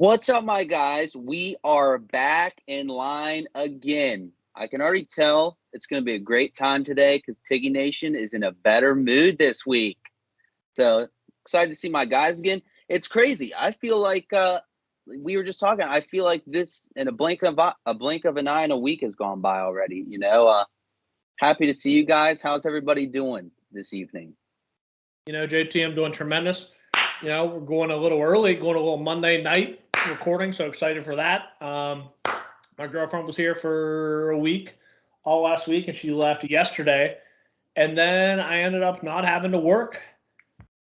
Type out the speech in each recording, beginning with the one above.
What's up, my guys? We are back in line again. I can already tell it's going to be a great time today because Tiggy Nation is in a better mood this week. So excited to see my guys again. It's crazy. I feel like we were just talking. I feel like this in a blink of an eye and a week has gone by already. Happy to see you guys. How's everybody doing this evening? JT, I'm doing tremendous. We're going a little early, going a little Monday night recording, so excited for that. My girlfriend was here for a week, all last week, and she left yesterday. And then I ended up not having to work.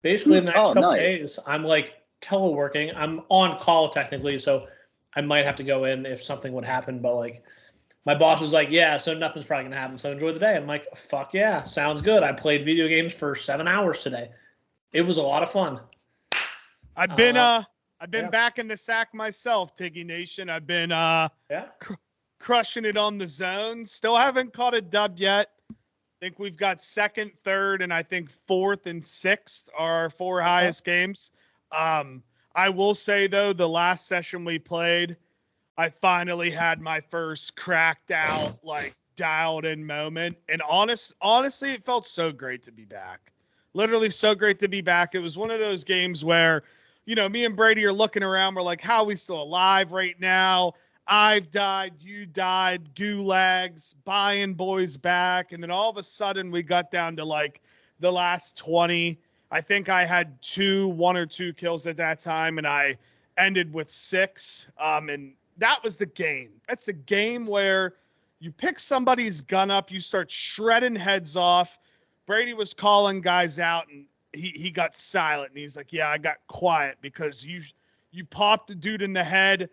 Basically, the next couple days, I'm like teleworking. I'm on call technically, so I might have to go in if something would happen. But like, my boss was like, "Yeah, so nothing's probably gonna happen. So enjoy the day." I'm like, "Fuck yeah, sounds good." I played video games for 7 hours today. It was a lot of fun. I've been back in the sack myself, Tiggy Nation. I've been crushing it on the zone. Still haven't caught a dub yet. I think we've got second, third, and I think fourth and sixth are our four highest games. I will say, though, the last session we played, I finally had my first cracked out, dialed in moment. And honestly, it felt so great to be back. Literally so great to be back. It was one of those games where, me and Brady are looking around. We're like, how are we still alive right now? I've died. You died. Gulags. Buying boys back. And then all of a sudden we got down to the last 20. I think I had one or two kills at that time, and I ended with 6. And that was the game. That's the game where you pick somebody's gun up, you start shredding heads off. Brady was calling guys out, and he got silent, and he's like, yeah, I got quiet because you popped the dude in the head,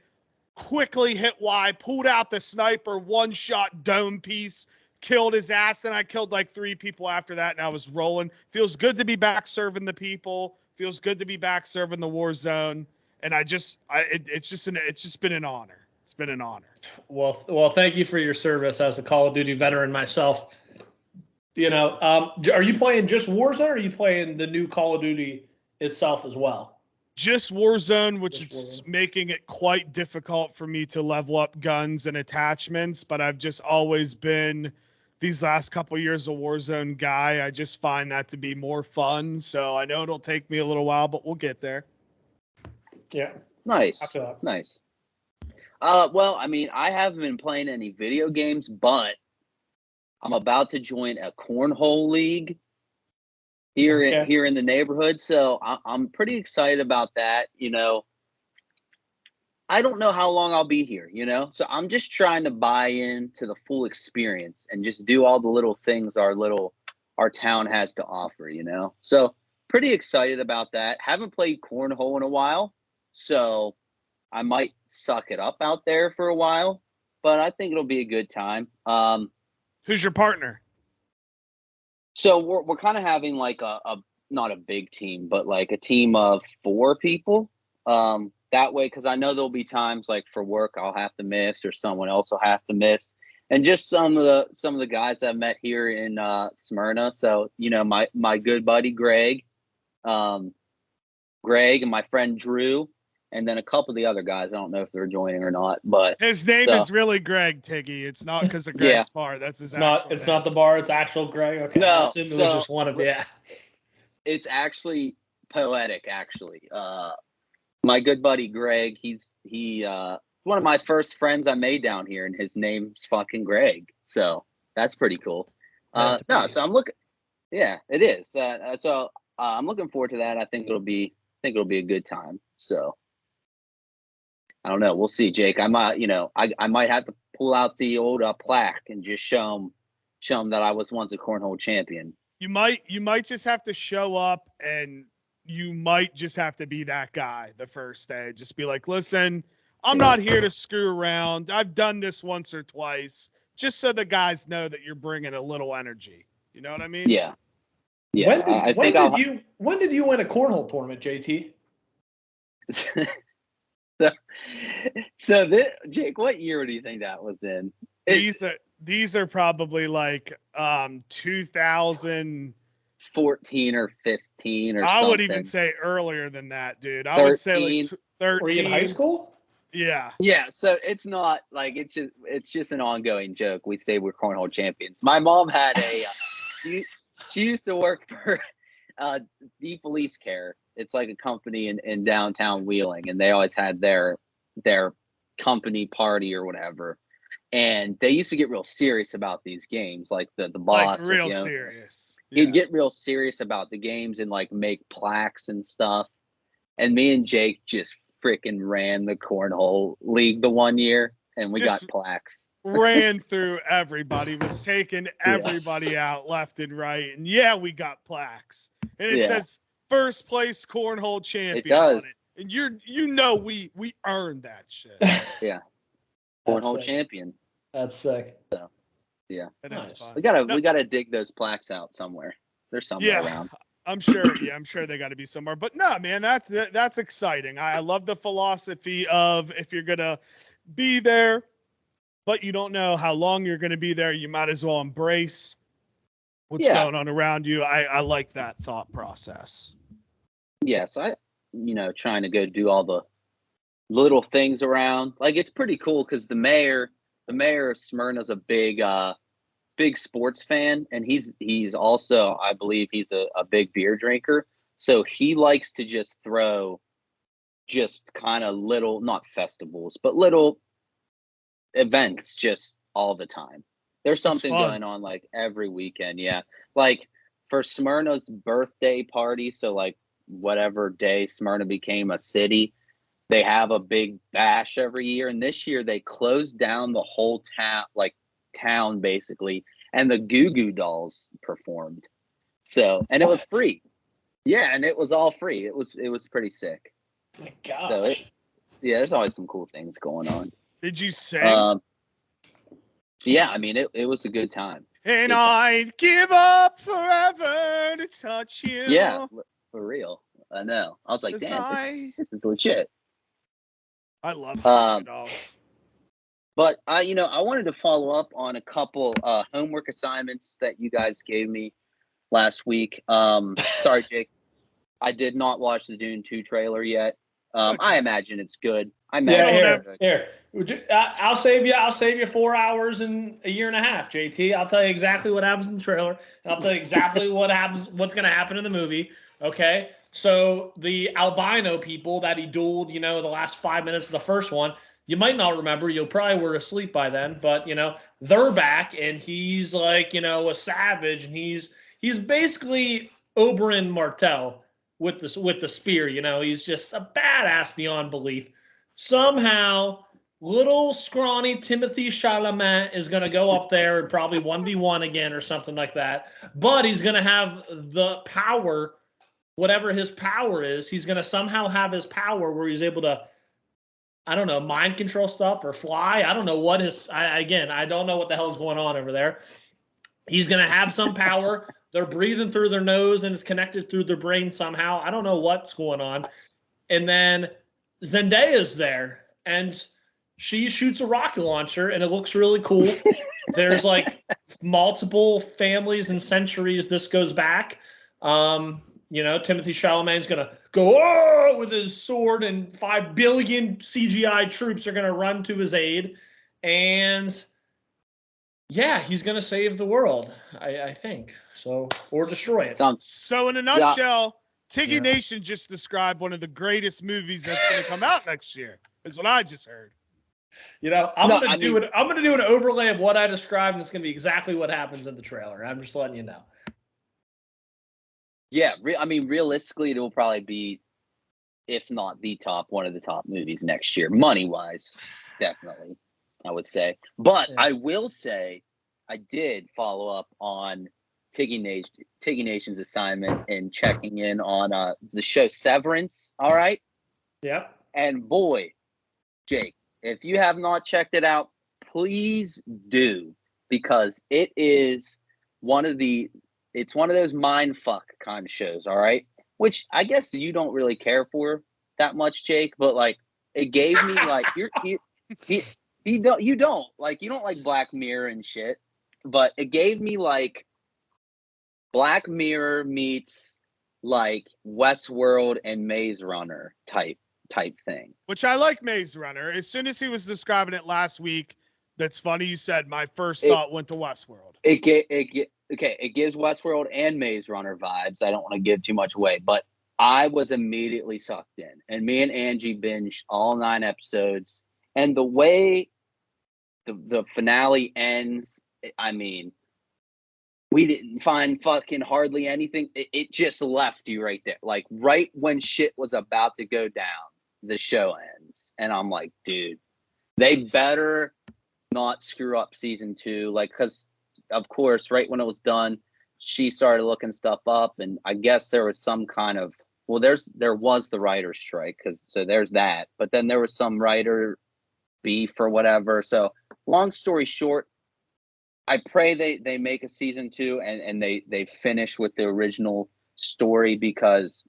quickly hit Y, pulled out the sniper, one-shot dome piece, killed his ass. Then I killed 3 people after that, and I was rolling. Feels good to be back serving the people. Feels good to be back serving the war zone. And it's just been an honor. It's been an honor. Well, thank you for your service as a Call of Duty veteran myself. Are you playing just Warzone, or are you playing the new Call of Duty itself as well? Just Warzone, which is making it quite difficult for me to level up guns and attachments, but I've just always been, these last couple years, a Warzone guy. I just find that to be more fun, so I know it'll take me a little while, but we'll get there. Yeah. Nice. Nice. I haven't been playing any video games, but I'm about to join a Cornhole League here in the neighborhood, so I'm pretty excited about that. I don't know how long I'll be here, so I'm just trying to buy into the full experience and just do all the little things our town has to offer, So pretty excited about that. Haven't played Cornhole in a while, so I might suck it up out there for a while, but I think it'll be a good time. Who's your partner? So we're kind of having a not a big team, but a team of 4 people. That way, because I know there'll be times for work I'll have to miss, or someone else will have to miss, and just some of the guys I've met here in Smyrna. So my good buddy Greg, and my friend Drew. And then a couple of the other guys, I don't know if they're joining or not, but his name is really Greg, Tiggy. It's not because of Greg's bar. That's his actual name. Not the bar. It's actual Greg. Okay. No, I assumed it was just one of It's actually poetic. Actually, my good buddy Greg. He's one of my first friends I made down here, and his name's fucking Greg. So that's pretty cool. So I'm looking. Yeah, it is. So I'm looking forward to that. I think it'll be a good time. So. I don't know. We'll see, Jake. I might, I might have to pull out the old plaque and just show them that I was once a cornhole champion. You might just have to show up, and you might just have to be that guy the first day. Just be like, listen, I'm not here to screw around. I've done this once or twice, just so the guys know that you're bringing a little energy. You know what I mean? Yeah. Yeah. When did you win a cornhole tournament, JT? So Jake, what year do you think that was in? These are probably 2014 or 15 or something. I would even say earlier than that, dude. I would say 13. Were you in high school? Yeah. Yeah, so it's not like it's just an ongoing joke. We say we're cornhole champions. My mom had she used to work for D Police Care. It's like a company in downtown Wheeling, and they always had their company party or whatever. And they used to get real serious about these games, like the boss, Like real serious. He'd get real serious about the games and like make plaques and stuff. And me and Jake just freaking ran the Cornhole League the one year, and we got plaques. Ran through everybody, was taking everybody out left and right. And yeah, we got plaques. And it says first place cornhole champion. It does. On it. And we earned that shit. Yeah. Cornhole champion. That's sick. So yeah. That is fun. We gotta dig those plaques out somewhere. They're somewhere around. I'm sure. Yeah, I'm sure they got to be somewhere. But no, man, that's exciting. I love the philosophy of if you're gonna be there, but you don't know how long you're gonna be there, you might as well embrace what's going on around you. I like that thought process. Yes, trying to go do all the little things around. Like it's pretty cool because the mayor of Smyrna is a big sports fan, and he's also, I believe, he's a big beer drinker, so he likes to just throw just kind of little, not festivals, but little events just all the time. There's something going on like every weekend. Like for Smyrna's birthday party, so like whatever day Smyrna became a city, they have a big bash every year, and this year they closed down the whole town basically, and the Goo Goo Dolls performed. So, and it was free. Yeah, and it was all free. It was pretty sick. My gosh. So there's always some cool things going on. Did you sing? Yeah, I mean it was a good time. And I'd give up forever to touch you. Yeah, for real. I know. I was like, damn, this is legit. I love it. But I wanted to follow up on a couple homework assignments that you guys gave me last week. Sorry, Jake, I did not watch the Dune 2 trailer yet. I imagine it's good. Here. I'll save you 4 hours in a year and a half, JT. I'll tell you exactly what happens in the trailer, and I'll tell you exactly what's going to happen in the movie. Okay, so the albino people that he dueled, the last 5 minutes of the first one. You might not remember. You probably were asleep by then, but they're back, and he's like a savage, and he's basically Oberyn Martell with the spear. He's just a badass beyond belief. Somehow, little scrawny Timothy Chalamet is going to go up there and probably 1v1 again or something like that. But he's going to have the power, whatever his power is. He's going to somehow have his power where he's able to, I don't know, mind control stuff or fly. I don't know what I don't know what the hell's going on over there. He's going to have some power. They're breathing through their nose and it's connected through their brain somehow. I don't know what's going on. And then Zendaya's there and she shoots a rocket launcher and it looks really cool. There's like multiple families and centuries this goes back. Timothy Chalamet's going to go with his sword and 5 billion CGI troops are going to run to his aid. And yeah, he's going to save the world, I think. So, or destroy it. So in a nutshell, Tiggy Nation just described one of the greatest movies that's going to come out next year, is what I just heard. I'm going to do an overlay of what I described, and it's going to be exactly what happens in the trailer. I'm just letting you know. Yeah, realistically, it will probably be, if not one of the top movies next year, money-wise, definitely, I would say. But I will say, I did follow up on Tiggy Nation's assignment and checking in on the show Severance. All right. Yep. And boy, Jake, if you have not checked it out, please do, because it is it's one of those mind fuck kind of shows. All right. Which I guess you don't really care for that much, Jake, but like it gave me like you don't like Black Mirror and shit, but it gave me like Black Mirror meets like Westworld and Maze Runner type type thing. Which I like Maze Runner. As soon as he was describing it last week, that's funny you said my first thought went to Westworld. It gives Westworld and Maze Runner vibes. I don't want to give too much away, but I was immediately sucked in. And me and Angie binged all 9 episodes. And the way the finale ends, I mean, we didn't find fucking hardly anything. It just left you right there. Like right when shit was about to go down, the show ends. And I'm like, dude, they better not screw up season 2. Like, because of course, right when it was done, she started looking stuff up. And I guess there was some kind of, well, there was the writer's strike. So there's that. But then there was some writer beef or whatever. So long story short, I pray they make a season 2 and they finish with the original story, because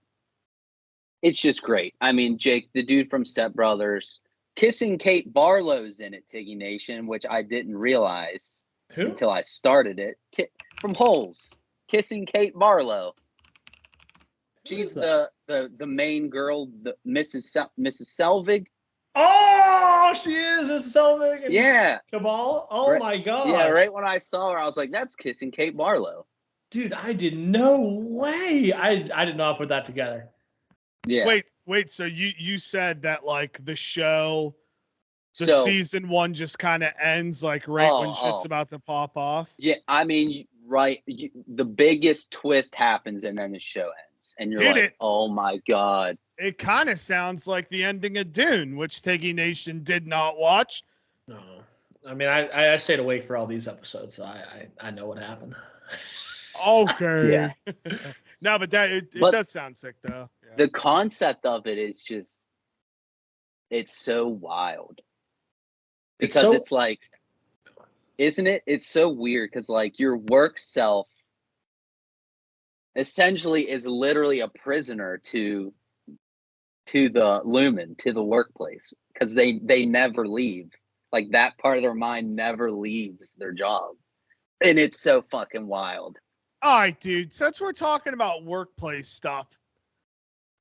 it's just great. I mean, Jake, the dude from Step Brothers, kissing Kate Barlow's in it, Tiggy Nation, which I didn't realize until I started it. From Holes, kissing Kate Barlow. She's the main girl, the Mrs. Selvig. Oh, she is a Selvig. Yeah. Cabal. Oh my god. Yeah, right when I saw her, I was like, "That's kissing Kate Barlow." Dude, I did no way. I did not put that together. Yeah. Wait. So you said that like the show, season 1 just kind of ends like when shit's about to pop off. Yeah, I mean, right. The biggest twist happens, and then the show ends, and you're "Oh my god." It kind of sounds like the ending of Dune, which Tiggy Nation did not watch. No, I mean, I stayed awake for all these episodes, so I know what happened. Okay. Yeah. No, but it does sound sick though. Yeah. The concept of it is just, it's so wild. Because it's like, isn't it? It's so weird because like your work self essentially is literally a prisoner to the lumen, to the workplace, because they never leave. Like that part of their mind never leaves their job, and it's so fucking wild. All right, dude, since we're talking about workplace stuff,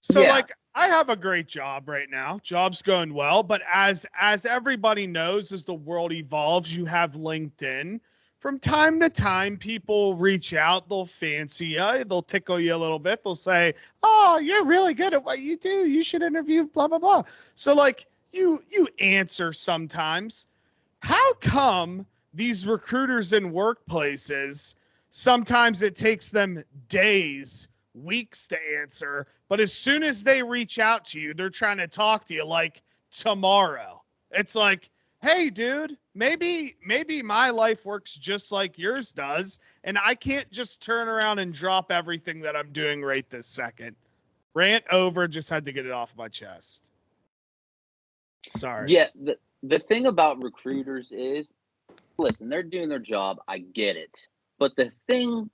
so like I have a great job right now, job's going well, but as everybody knows, as the world evolves, you have LinkedIn. From time to time, people reach out, they'll fancy you, they'll tickle you a little bit. They'll say, "Oh, you're really good at what you do. You should interview blah, blah, blah." So like you answer sometimes. How come these recruiters in workplaces, sometimes it takes them days, weeks to answer, but as soon as they reach out to you, they're trying to talk to you like tomorrow? It's like, hey, dude, maybe my life works just like yours does, and I can't just turn around and drop everything that I'm doing right this second. Rant over, just had to get it off my chest. Sorry. Yeah, the thing about recruiters is, listen, they're doing their job. I get it. But the thing,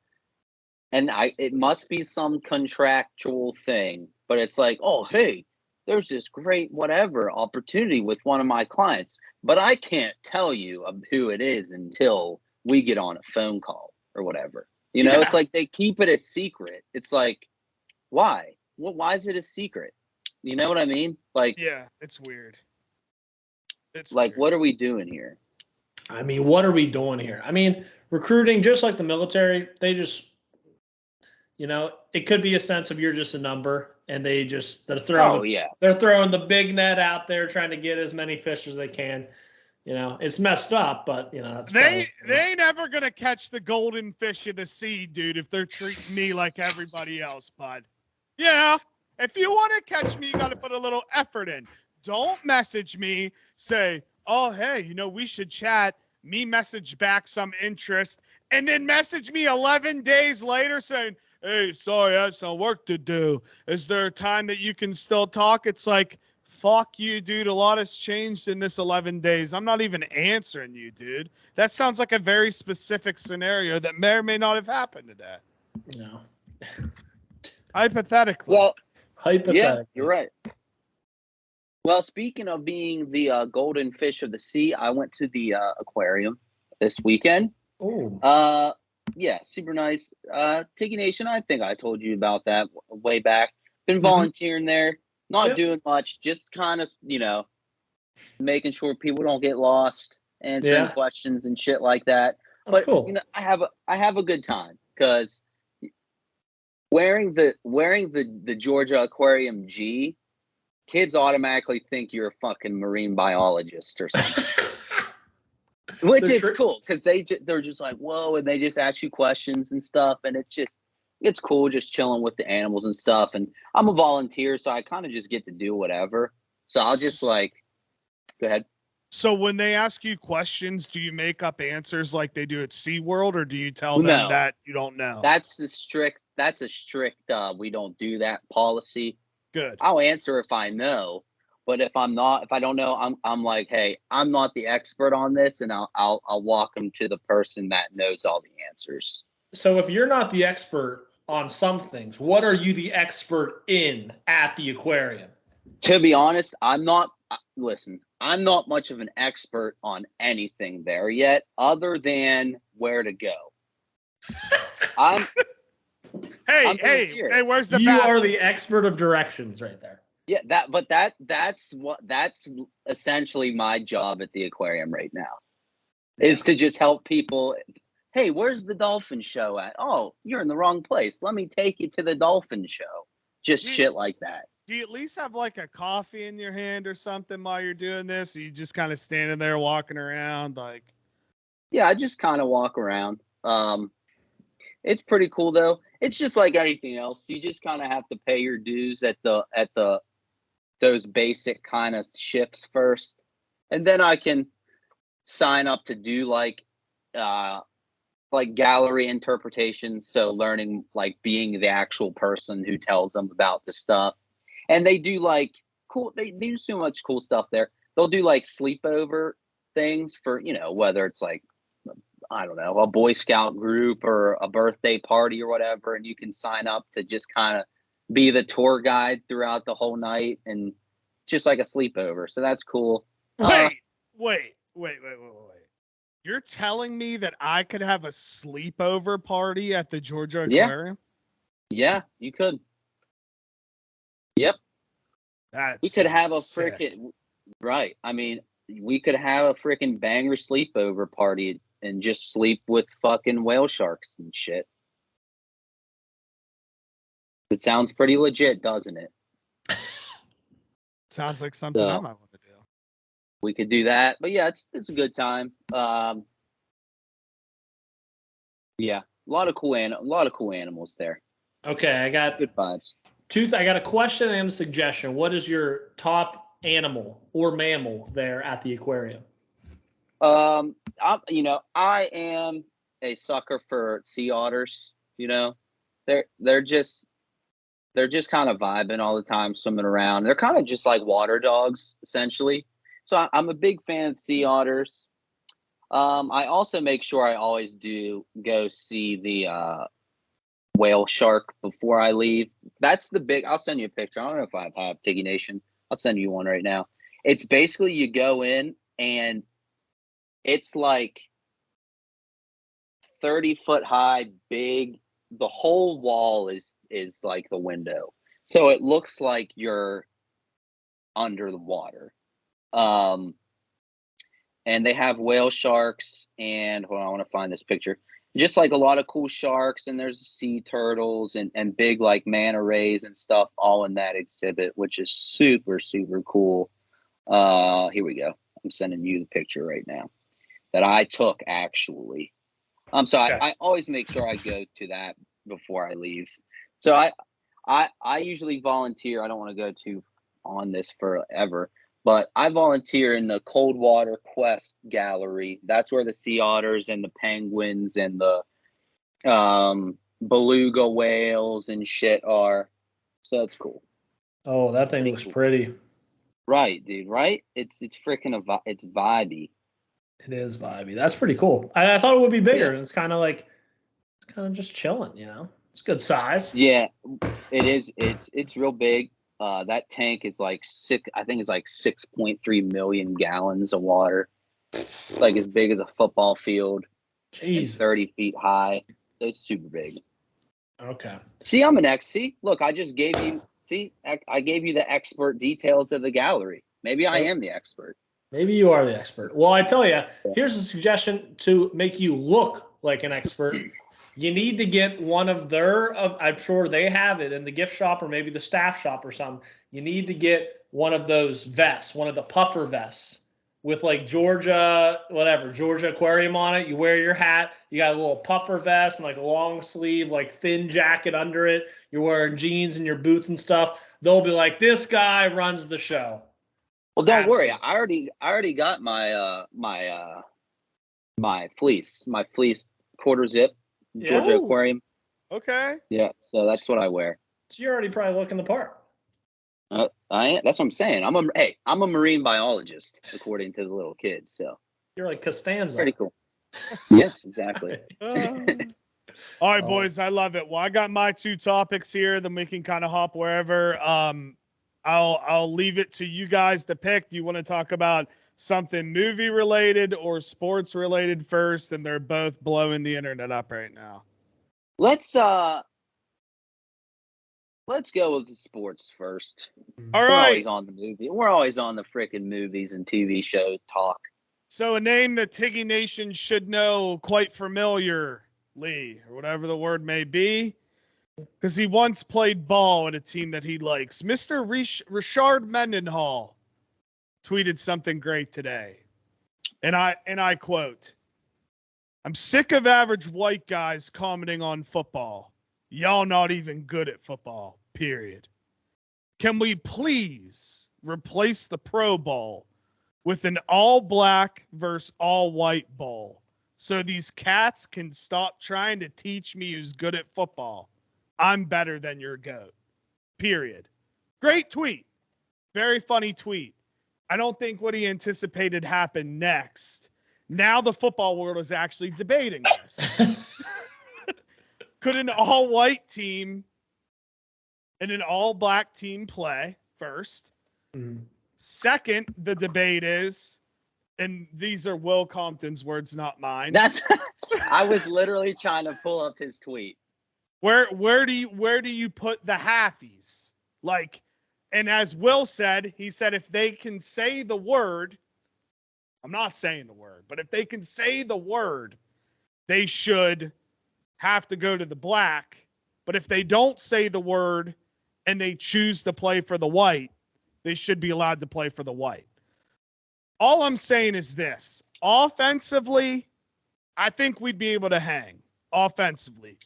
and it must be some contractual thing, but it's like, oh, hey, there's this great whatever opportunity with one of my clients, but I can't tell you who it is until we get on a phone call or whatever. You know, It's like they keep it a secret. It's like, why? Well, why is it a secret? You know what I mean? Like, yeah, it's weird. It's like, weird. what are we doing here? I mean, what are we doing here? I mean, recruiting, just like the military, they just, it could be a sense of you're just a number, and they're throwing they're throwing the big net out there, trying to get as many fish as they can. It's messed up, but that's they ain't ever gonna catch the golden fish of the sea, dude, if they're treating me like everybody else, bud. If you want to catch me, you got to put a little effort in. Don't message me, say, "Oh, hey, we should chat." Me message back some interest, and then message me 11 days later saying, "Hey, sorry, I have some work to do. Is there a time that you can still talk?" It's like, fuck you, dude. A lot has changed in this 11 days. I'm not even answering you, dude. That sounds like a very specific scenario that may or may not have happened today. No. Hypothetically. Well, hypothetically. Yeah, you're right. Well, speaking of being the golden fish of the sea, I went to the aquarium this weekend. Oh. Yeah, super nice. Tiki Nation, I think I told you about that way back. Been volunteering there. Not doing much, just kind of, making sure people don't get lost, answering questions and shit like that. That's but cool. I have a good time because wearing the Georgia Aquarium G, kids automatically think you're a fucking marine biologist or something. Which is cool because they're just like, whoa, and they just ask you questions and stuff, and it's cool just chilling with the animals and stuff. And I'm a volunteer, so I kind of just get to do whatever. So I'll just go ahead. So when they ask you questions, do you make up answers like they do at SeaWorld, or do you tell them that you don't know? That's a strict we don't do that policy. Good. I'll answer if I know, but if I don't know, I'm like, hey, I'm not the expert on this, and I'll walk them to the person that knows all the answers. So if you're not the expert on some things, what are you the expert in at the aquarium? To be honest, I'm not much of an expert on anything there yet, other than where to go. Hey, where's the bathroom? You are the expert of directions right there. Yeah, that's essentially my job at the aquarium right now. Is to just help people. Hey, where's the dolphin show at? Oh, you're in the wrong place. Let me take you to the dolphin show. Just shit like that. Do you at least have like a coffee in your hand or something while you're doing this? Or you just kind of standing there walking around like? Yeah, I just kind of walk around. It's pretty cool though. It's just like anything else. You just kind of have to pay your dues at those basic kind of shifts first, and then I can sign up to do like gallery interpretation. So learning like being the actual person who tells them about the stuff. And they do like cool. They do so much cool stuff there. They'll do like sleepover things for whether it's like I don't know, a Boy Scout group or a birthday party or whatever, and you can sign up to just kind of be the tour guide throughout the whole night, and just like a sleepover. So that's cool. Wait. You're telling me that I could have a sleepover party at the Georgia Aquarium? Yeah, you could. Yep. We could have a freaking right. I mean, we could have a freaking banger sleepover party and just sleep with fucking whale sharks and shit. It sounds pretty legit, doesn't it? Sounds like something I might want to do. We could do that, but yeah, it's a good time. Yeah, a lot of cool animals there. Okay, I got good vibes. I got a question and a suggestion. What is your top animal or mammal there at the aquarium? I am a sucker for sea otters. They're just kind of vibing all the time, swimming around. They're kind of just like water dogs, essentially. So I'm a big fan of sea otters. I also make sure I always do go see the whale shark before I leave. That's I'll send you a picture. I don't know if I have Tiggy Nation. I'll send you one right now. It's basically you go in and it's like 30-foot high, big. The whole wall is like the window. So it looks like you're under the water. And they have whale sharks and hold on, I want to find this picture. Just like a lot of cool sharks, and there's sea turtles and big like manta rays and stuff all in that exhibit, which is super, super cool. Here we go. I'm sending you the picture right now that I took actually. So okay. I always make sure I go to that before I leave. So I usually volunteer. I don't want to go too on this forever, but I volunteer in the Cold Water Quest Gallery. That's where the sea otters and the penguins and the beluga whales and shit are. So that's cool. Oh, that thing looks pretty. Right, dude. Right? It's freaking it's vibey. It is vibey. That's pretty cool. I thought it would be bigger. Yeah. It's kind of just chilling, It's good size. Yeah, it is. It's real big. That tank is like 6.3 million gallons of water. Like as big as a football field. Jeez. 30 feet high. It's super big. Okay. See, I'm an XC. Look, I just gave you See, I gave you the expert details of the gallery. Maybe I am the expert. Maybe you are the expert. Well, I tell you, here's a suggestion to make you look like an expert. You need to get one of their, I'm sure they have it in the gift shop or maybe the staff shop or something. You need to get one of those vests, one of the puffer vests with like Georgia Aquarium on it. You wear your hat, you got a little puffer vest and like a long sleeve, like thin jacket under it. You're wearing jeans and your boots and stuff. They'll be like, this guy runs the show. Well, don't worry. I already got my my fleece quarter zip Georgia Aquarium. Okay. Yeah, so that's what I wear. So you're already probably looking the part. I am. That's what I'm saying. I'm a marine biologist, according to the little kids. So you're like Costanza. Pretty cool. Yeah, exactly. All right, boys, I love it. Well, I got my 2 topics here. Then we can kind of hop wherever. I'll leave it to you guys to pick. Do you want to talk about something movie related or sports related first? And they're both blowing the internet up right now. Let's go with the sports first. All right. We're always on the movie. We're always on the freaking movies and TV show talk. So a name that Tiggy Nation should know quite familiarly, or whatever the word may be, because he once played ball at a team that he likes. Mr. Richard Mendenhall tweeted something great today. And I quote, "I'm sick of average white guys commenting on football. Y'all not even good at football, period. Can we please replace the Pro Bowl with an all-black versus all-white bowl so these cats can stop trying to teach me who's good at football? I'm better than your GOAT, period." Great tweet. Very funny tweet. I don't think what he anticipated happened next. Now the football world is actually debating this. Could an all-white team and an all-black team play first? Mm-hmm. Second, the debate is, and these are Will Compton's words, not mine. I was literally trying to pull up his tweet. Where do you put the halfies? Like, and as Will said, he said if they can say the word, I'm not saying the word, but if they can say the word, they should have to go to the black. But if they don't say the word and they choose to play for the white, they should be allowed to play for the white. All I'm saying is this. Offensively, I think we'd be able to hang. Offensively.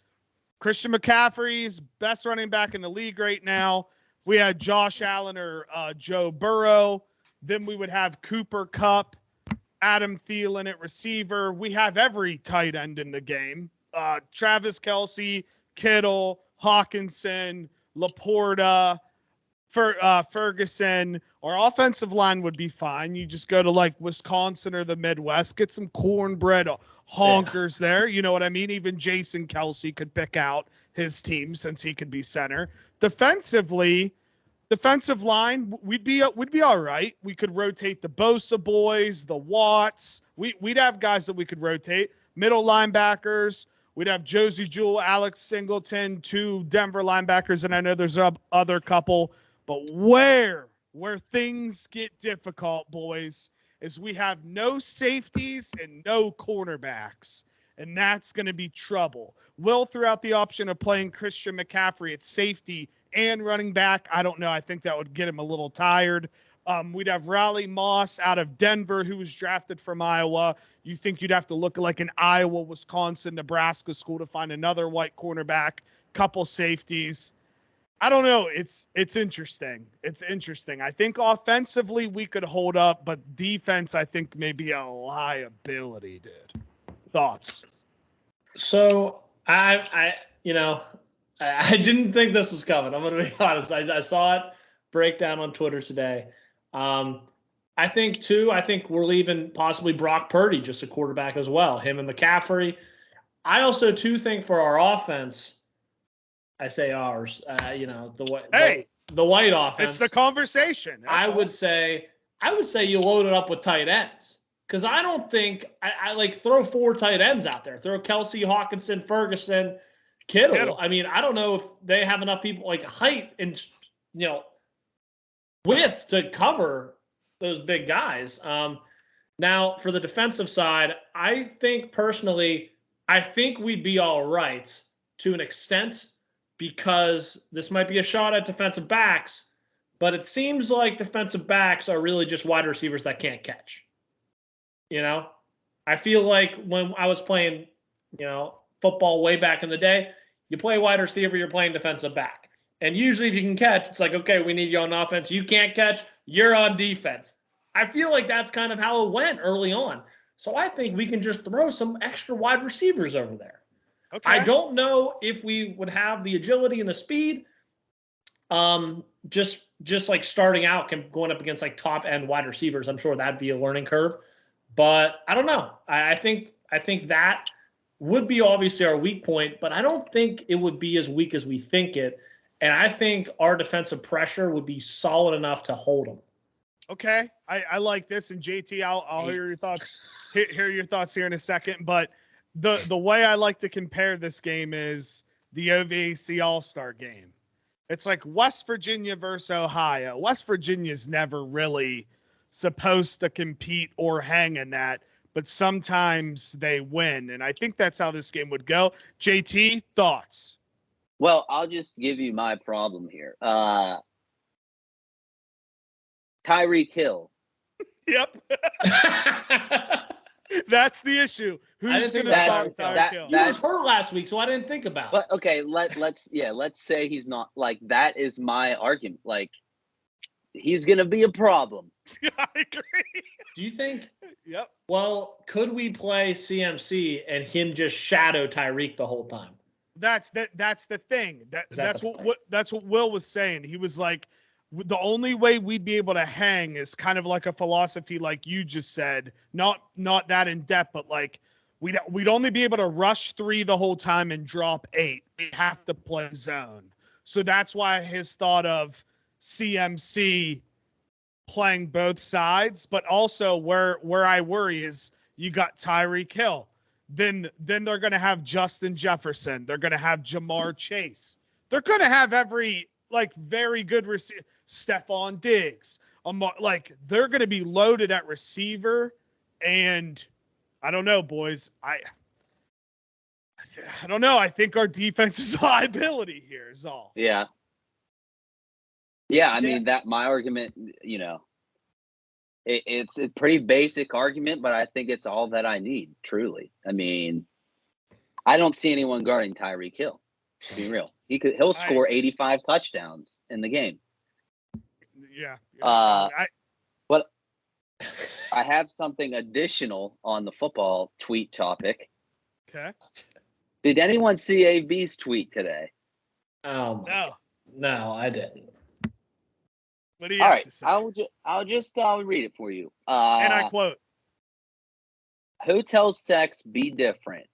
Christian McCaffrey's best running back in the league right now. If we had Josh Allen or Joe Burrow, then we would have Cooper Kupp, Adam Thielen at receiver. We have every tight end in the game. Travis Kelce, Kittle, Hawkinson, Laporta, Ferguson. Our offensive line would be fine. You just go to like Wisconsin or the Midwest, get some cornbread honkers there. You know what I mean? Even Jason Kelce could pick out his team since he could be center. Defensive line, we'd be all right. We could rotate the Bosa boys, the Watts. We'd have guys that we could rotate. Middle linebackers, we'd have Josie Jewell, Alex Singleton, 2 Denver linebackers, and I know there's other couple. But where things get difficult, boys, is we have no safeties and no cornerbacks. And that's going to be trouble. Will threw out the option of playing Christian McCaffrey at safety and running back. I don't know. I think that would get him a little tired. We'd have Raleigh Moss out of Denver, who was drafted from Iowa. You think you'd have to look like an Iowa, Wisconsin, Nebraska school to find another white cornerback, couple safeties. I don't know. It's interesting. It's interesting. I think offensively we could hold up, but defense, I think maybe a liability, dude. Thoughts? So I didn't think this was coming. I'm going to be honest. I saw it break down on Twitter today. I think we're leaving possibly Brock Purdy, just a quarterback as well, him and McCaffrey. I also too think for our offense, I say ours, the white offense. It's the conversation. I would say you load it up with tight ends. Because I don't think I like throw 4 tight ends out there. Throw Kelce, Hawkinson, Ferguson, Kittle. I mean, I don't know if they have enough people like height and width to cover those big guys. Now, for the defensive side, I think personally, we'd be all right to an extent because this might be a shot at defensive backs, but it seems like defensive backs are really just wide receivers that can't catch. I feel like when I was playing, football way back in the day, you play wide receiver, you're playing defensive back. And usually if you can catch, it's like, okay, we need you on offense. You can't catch, you're on defense. I feel like that's kind of how it went early on. So I think we can just throw some extra wide receivers over there. Okay. I don't know if we would have the agility and the speed. Just like starting out, going up against like top end wide receivers, I'm sure that'd be a learning curve. But I don't know. I think that would be obviously our weak point, but I don't think it would be as weak as we think it. And I think our defensive pressure would be solid enough to hold them. Okay, I like this, and JT, I'll hear your thoughts. Hear your thoughts here in a second. But the way I like to compare this game is the OVAC All-Star game. It's like West Virginia versus Ohio. West Virginia's never really supposed to compete or hang in that, but sometimes they win, and I think that's how this game would go. JT, thoughts? Well, I'll just give you my problem here. Tyreek Hill. Yep. That's the issue. Who's going to stop Tyreek Hill? He was hurt last week, so I didn't think about it. But okay, let's say he's not. Like, that is my argument. Like, he's going to be a problem. I agree. Do you think? Yep. Well, could we play CMC and him just shadow Tyreek the whole time? That's the thing. That's what Will was saying. He was like, the only way we'd be able to hang is kind of like a philosophy, like you just said, not that in depth, but like we'd only be able to rush 3 the whole time and drop 8. We have to play zone. So that's why his thought of CMC playing both sides, but also where I worry is you got Tyreek Hill. Then they're going to have Justin Jefferson. They're going to have Jamar Chase. They're going to have every very good receiver. Stephon Diggs. They're going to be loaded at receiver, and I don't know, boys. I don't know. I think our defense is a liability here is all. Yeah. Yeah, I mean, that my argument, it's a pretty basic argument, but I think it's all that I need, truly. I mean, I don't see anyone guarding Tyreek Hill, to be real. He'll score 85 touchdowns in the game. Yeah. But I have something additional on the football tweet topic. Okay. Did anyone see AV's tweet today? No, I didn't. What do you have to say? I'll read it for you. And I quote: "Hotel sex be different.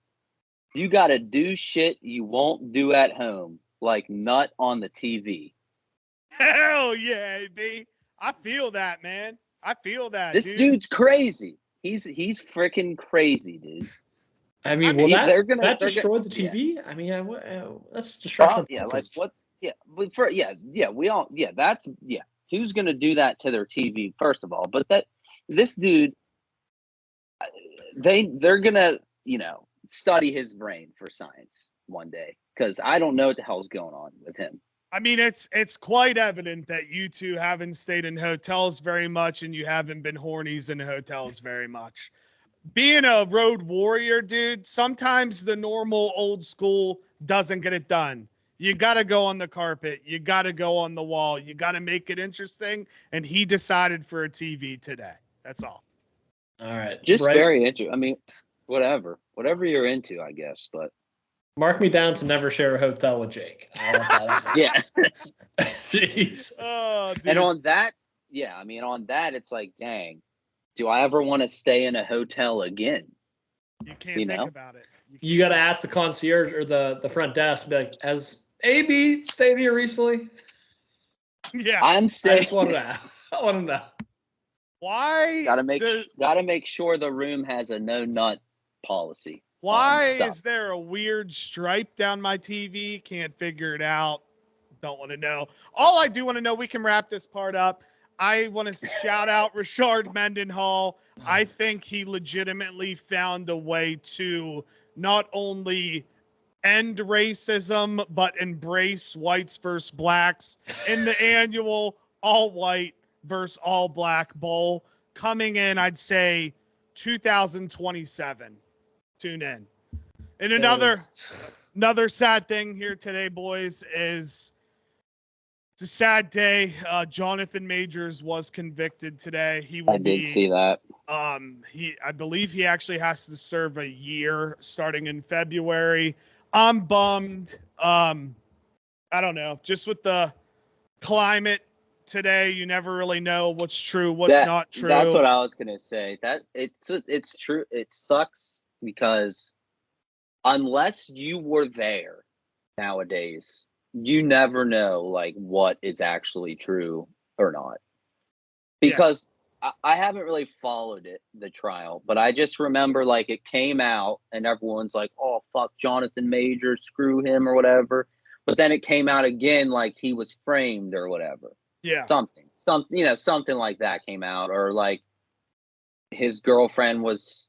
You got to do shit you won't do at home, like nut on the TV." Hell yeah, AB. I feel that, man. I feel that. This dude's crazy. He's freaking crazy, dude. I mean, that destroyed the TV? Yeah. I mean, that's destruction. Yeah, like what? Yeah, who's gonna do that to their TV? First of all, but this dude, they're gonna study his brain for science one day, because I don't know what the hell's going on with him. I mean, it's quite evident that you two haven't stayed in hotels very much, and you haven't been hornies in hotels very much. Being a road warrior, dude, sometimes the normal old school doesn't get it done. You got to go on the carpet. You got to go on the wall. You got to make it interesting. And he decided for a TV today. That's all. All right. Just very interesting. I mean, whatever you're into, I guess, but. Mark me down to never share a hotel with Jake. Yeah. Jeez. Oh, dude. And on that, it's like, dang, do I ever want to stay in a hotel again? You can't think about it. You got to ask the concierge or the front desk, be like, has AB stayed here recently? Yeah. I'm saying. I just want to know. Why? Gotta make sure the room has a no nut policy. Why is there a weird stripe down my TV? Can't figure it out. don't want to know. All I do want to know, we can wrap this part up. I want to shout out Rashard Mendenhall. I think he legitimately found a way to not only end racism, but embrace whites versus blacks in the annual all white versus all black bowl coming in, I'd say 2027. Tune in. And another sad thing here today, boys, is it's a sad day. Jonathan Majors was convicted today. I did see that. I believe he actually has to serve a year starting in February. I'm bummed. I don't know. Just with the climate today, you never really know what's true, what's not true. That's what I was gonna say. That it's true. It sucks because unless you were there nowadays, you never know like what is actually true or not. Because I haven't really followed the trial, but I just remember like it came out and everyone's like, oh, fuck Jonathan Majors, screw him or whatever. But then it came out again like he was framed or whatever. Yeah. Something like that came out, or like his girlfriend was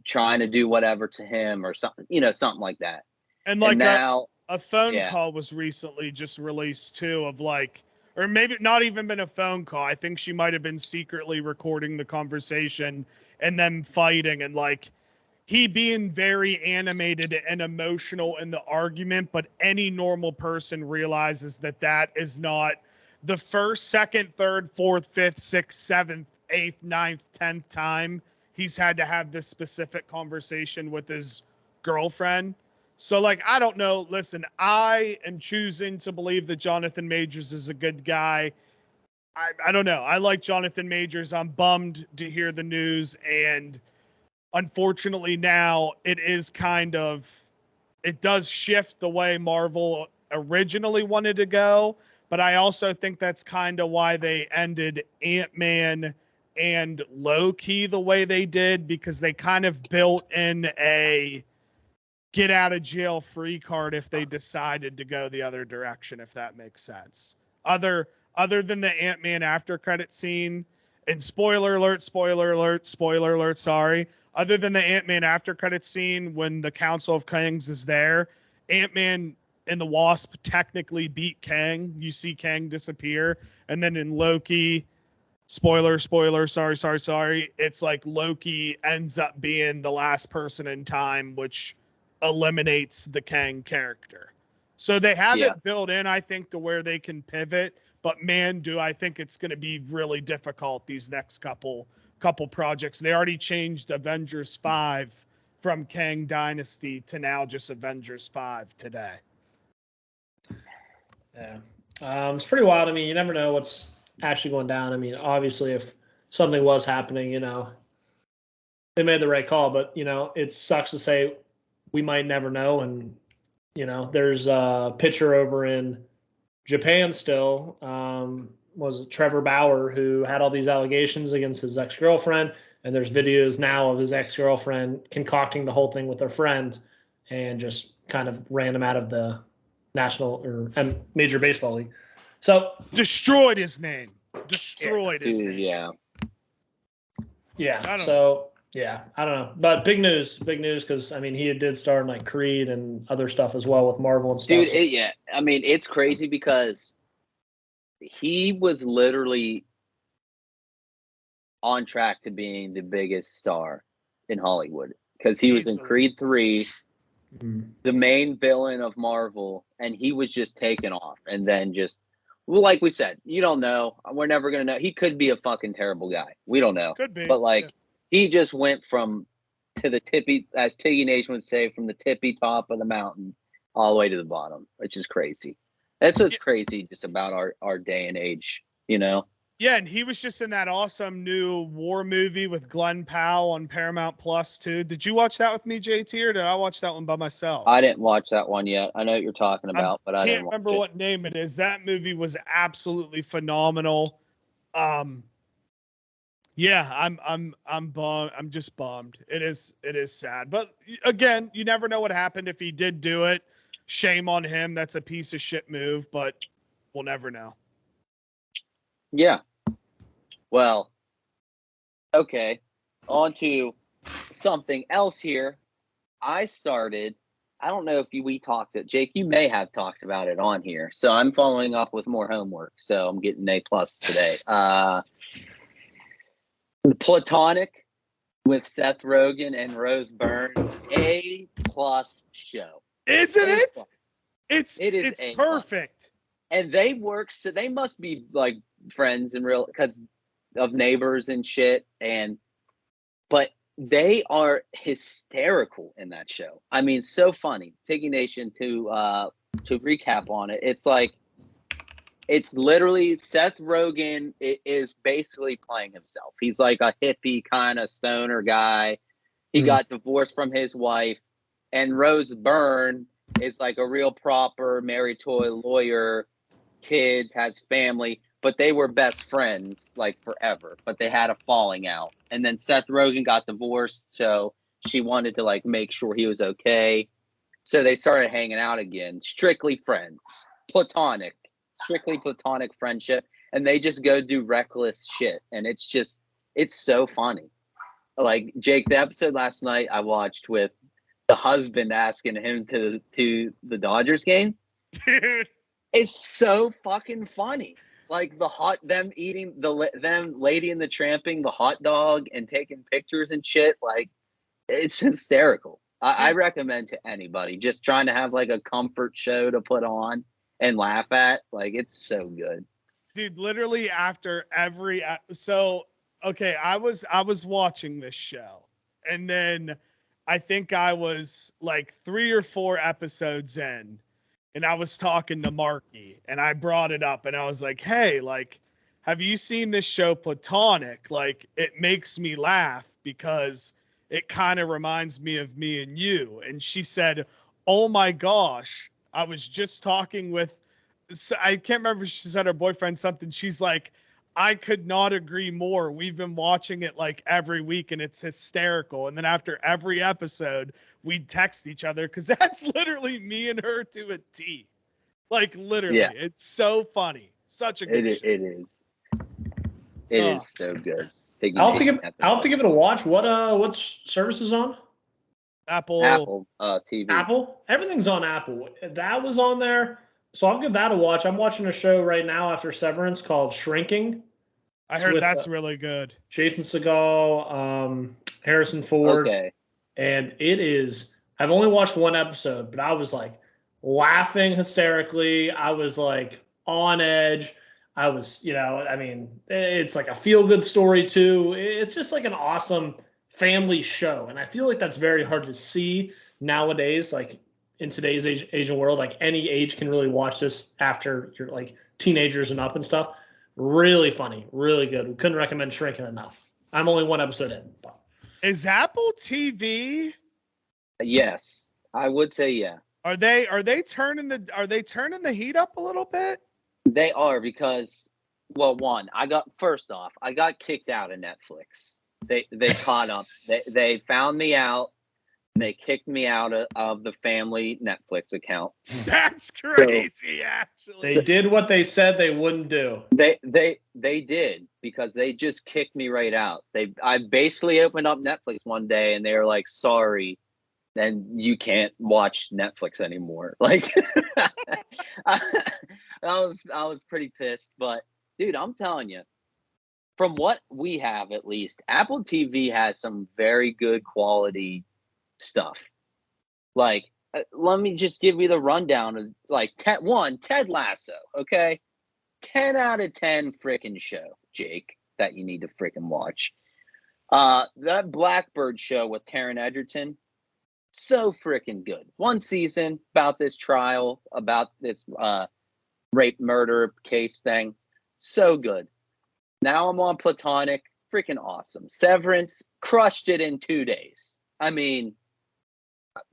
trying to do whatever to him or something, something like that. And like now a phone call was recently just released too of like, or maybe not even been a phone call. I think she might have been secretly recording the conversation and them fighting, and like he being very animated and emotional in the argument. But any normal person realizes that that is not the first, second, third, fourth, fifth, sixth, seventh, eighth, ninth, 10th time he's had to have this specific conversation with his girlfriend. So, like, I don't know. Listen, I am choosing to believe that Jonathan Majors is a good guy. I don't know. I like Jonathan Majors. I'm bummed to hear the news. And unfortunately now it does shift the way Marvel originally wanted to go. But I also think that's kind of why they ended Ant-Man and Loki the way they did, because they kind of built in a get out of jail free card if they decided to go the other direction, if that makes sense. Other than the Ant-Man after credit scene, and spoiler alert, sorry. Other than the Ant-Man after credit scene when the Council of Kangs is there, Ant-Man and the Wasp technically beat Kang. You see Kang disappear. And then in Loki, spoiler, sorry. It's like Loki ends up being the last person in time, which eliminates the Kang character. So they have it built in, I think, to where they can pivot. But man, do I think it's going to be really difficult these next couple projects. They already changed Avengers 5 from Kang Dynasty to now just Avengers 5 today. Yeah. It's pretty wild. I mean, you never know what's actually going down. I mean, obviously, if something was happening, they made the right call. But, it sucks to say we might never know. And, there's a pitcher over in Japan still, was Trevor Bauer, who had all these allegations against his ex-girlfriend. And there's videos now of his ex-girlfriend concocting the whole thing with her friend and just kind of ran him out of the National or Major Baseball League. So destroyed his name. His name. Yeah. I don't know. But big news because I mean he did star in like Creed and other stuff as well with Marvel and stuff. Dude, I mean it's crazy because he was literally on track to being the biggest star in Hollywood because he was in Creed 3. The main villain of Marvel, and he was just taken off. And then like we said, you don't know. We're never going to know. He could be a fucking terrible guy. We don't know. Could be. But, he just went to the tippy, as Tiggy Nation would say, from the tippy top of the mountain all the way to the bottom, which is crazy. That's what's crazy just about our day and age, Yeah, and he was just in that awesome new war movie with Glenn Powell on Paramount Plus too. Did you watch that with me, JT, or did I watch that one by myself? I didn't watch that one yet. I know what you're talking about, but I didn't remember what name it is. That movie was absolutely phenomenal. I'm bummed. I'm just bummed. It is sad. But again, you never know what happened if he did do it. Shame on him. That's a piece of shit move, but we'll never know. Yeah. Well, okay. On to something else here. I don't know if we talked it. Jake, you may have talked about it on here. So I'm following up with more homework. So I'm getting A+ today. The Platonic with Seth Rogen and Rose Byrne, A+ show. Isn't it? It's perfect. And they work, so they must be like friends in real, because of neighbors and shit. But they are hysterical in that show. I mean, so funny. Tiki Nation, to recap on it, it's literally Seth Rogen is basically playing himself. He's like a hippie kind of stoner guy. He got divorced from his wife, and Rose Byrne is like a real proper married to a lawyer, kids, has family, but they were best friends like forever, but they had a falling out. And then Seth Rogen got divorced, so she wanted to like make sure he was okay. So they started hanging out again, strictly friends, strictly platonic friendship. And they just go do reckless shit. And it's so funny. Like, Jake, the episode last night I watched with the husband asking him to the Dodgers game. Dude. It's so fucking funny. Like them eating them Lady in the Tramping the hot dog and taking pictures and shit. Like, it's hysterical. I recommend to anybody just trying to have like a comfort show to put on and laugh at. Like, it's so good. Dude, literally after every okay, I was watching this show, and then I think I was like 3 or 4 episodes in, and I was talking to Marky, and I brought it up, and I was like, hey, like, have you seen this show Platonic? Like, it makes me laugh because it kind of reminds me of me and you. And she said, oh my gosh, I was just talking with, I can't remember if she said her boyfriend something. She's like, I could not agree more. We've been watching it like every week and it's hysterical. And then after every episode, we'd text each other because that's literally me and her to a T. Like, literally, Yeah. It's so funny. Such a good show. It is. It is so good. I'll have to give it a watch. What service is on? Apple TV. Apple? Everything's on Apple. That was on there. So I'll give that a watch. I'm watching a show right now after Severance called Shrinking. I heard that's really good. Jason Segel, Harrison Ford. Okay. And it is, I've only watched one episode, but I was like laughing hysterically. I was like on edge. I was, I mean, it's like a feel-good story too. It's just like an awesome family show. And I feel like that's very hard to see nowadays, like in today's Asian world. Like, any age can really watch this after you're like teenagers and up and stuff. Really funny, really good. We couldn't recommend Shrinking enough. I'm only one episode in. But. Is Apple TV? Yes, I would say yeah. Are they turning the heat up a little bit? They are, because, well, I got kicked out of Netflix. They caught up. They found me out. And they kicked me out of the family Netflix account. That's crazy, actually. They did what they said they wouldn't do. They did, because they just kicked me right out. I basically opened up Netflix one day and they were like, sorry, then you can't watch Netflix anymore. Like, I was pretty pissed. But dude, I'm telling you, from what we have, at least, Apple TV has some very good quality stuff. Like, let me just give you the rundown of, like, Ted Lasso. Okay, 10 out of 10 freaking show, Jake, that you need to freaking watch. That Blackbird show with Taron Egerton, so freaking good. One season about this trial, about this rape murder case thing, so good. Now I'm on Platonic, freaking awesome. Severance, crushed it in 2 days. I mean,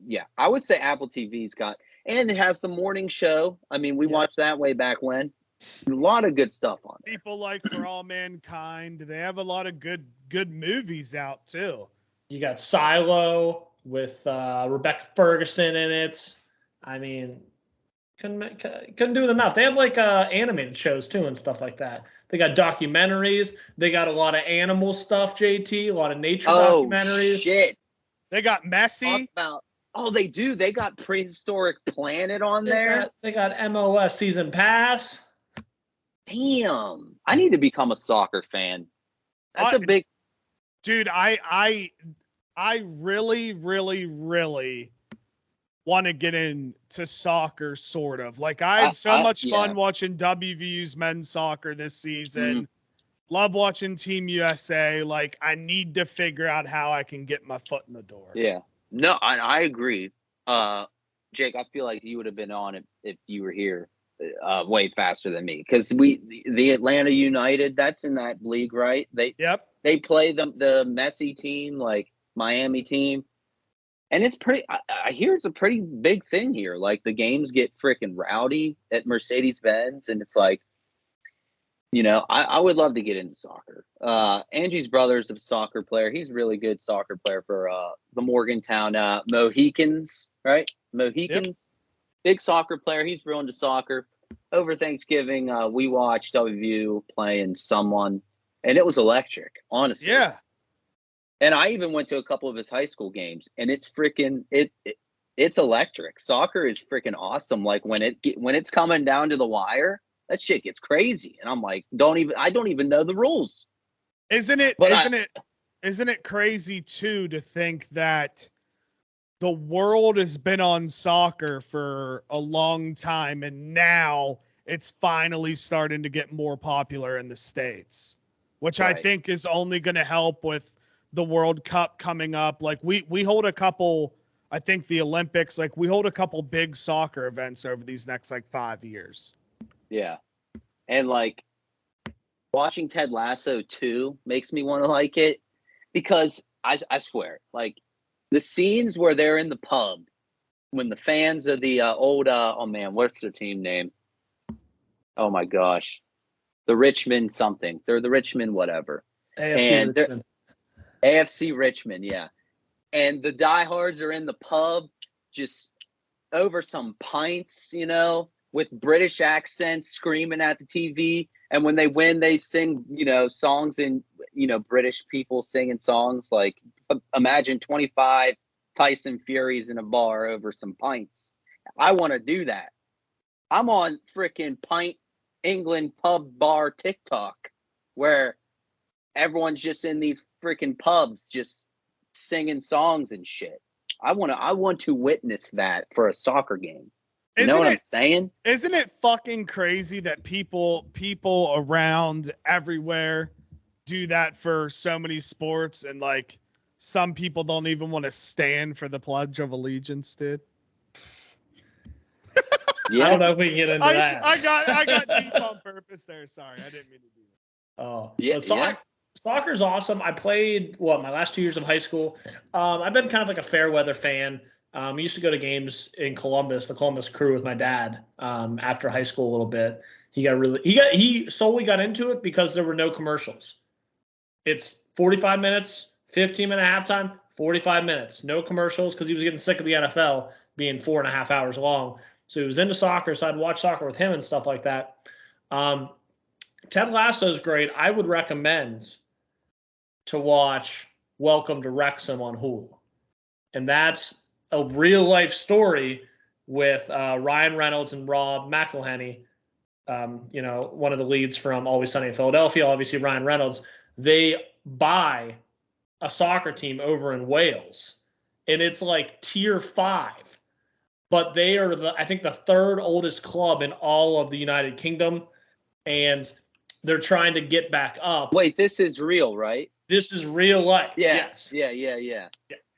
yeah, I would say Apple TV's got, and it has the morning show. I mean, we watched that way back when. A lot of good stuff on there. People like For All Mankind. They have a lot of good movies out too. You got Silo with Rebecca Ferguson in it. I mean, couldn't do it enough. They have like animated shows too and stuff like that. They got documentaries. They got a lot of animal stuff, JT. A lot of nature documentaries. Shit. They got Messi. They do. They got Prehistoric Planet on there. They got MLS Season Pass. Damn. I need to become a soccer fan. That's a big... Dude, I really, really, really want to get into soccer, sort of. Like, I had so much fun watching WVU's men's soccer this season. Love watching Team USA. Like, I need to figure out how I can get my foot in the door. Yeah. No, I agree. Jake, I feel like you would have been on it if you were here way faster than me. Because the Atlanta United, that's in that league, right? They play the Messi team, like Miami team. And it's pretty, I hear it's a pretty big thing here. Like, the games get freaking rowdy at Mercedes-Benz. And it's like, you know, I would love to get into soccer. Angie's brother's a soccer player. He's a really good soccer player for the Morgantown Mohicans, right? Mohicans. Yep. Big soccer player. He's real into soccer. Over Thanksgiving, we watched WVU playing someone, and it was electric, honestly. Yeah. And I even went to a couple of his high school games, and it's freaking it's electric. Soccer is freaking awesome. Like, when it's coming down to the wire, that shit gets crazy. And I'm like, I don't even know the rules. Isn't it crazy too to think that the world has been on soccer for a long time, and now it's finally starting to get more popular in the States, which I think is only going to help with the World Cup coming up. Like, we hold a couple, I think the Olympics, like, we hold a couple big soccer events over these next like 5 years. Yeah. And like, watching Ted Lasso too makes me want to like it, because I swear, like, the scenes where they're in the pub when the fans of the old what's their team name? Oh my gosh. The Richmond something. They're the Richmond whatever. AFC Richmond, yeah. And the diehards are in the pub just over some pints, you know, with British accents, screaming at the TV. And when they win, they sing, you know, songs in, you know, British people singing songs. Like, imagine 25 Tyson Furies in a bar over some pints. I want to do that. I'm on freaking Pint England pub bar TikTok, where everyone's just in these freaking pubs just singing songs and shit. I want to witness that for a soccer game. You know what I'm saying? Isn't it fucking crazy that people around everywhere do that for so many sports, and like, some people don't even want to stand for the Pledge of Allegiance, dude? Yeah. I don't know if we can get into that. I got deep on purpose there. Sorry, I didn't mean to do that. Oh, yeah. Soccer's awesome. I played my last 2 years of high school. I've been kind of like a fair weather fan. I used to go to games in Columbus, the Columbus Crew, with my dad after high school a little bit. He solely got into it because there were no commercials. It's 45 minutes, 15-minute halftime, 45 minutes, no commercials, because he was getting sick of the NFL being 4.5 hours long. So he was into soccer, so I'd watch soccer with him and stuff like that. Ted Lasso is great. I would recommend to watch Welcome to Wrexham on Hulu. And that's a real life story with Ryan Reynolds and Rob McElhenney, you know, one of the leads from Always Sunny in Philadelphia, obviously Ryan Reynolds. They buy a soccer team over in Wales, and it's like tier 5, but they are I think the third oldest club in all of the United Kingdom, and they're trying to get back up. Wait, this is real, right? This is real life. Yeah. Yes. Yeah.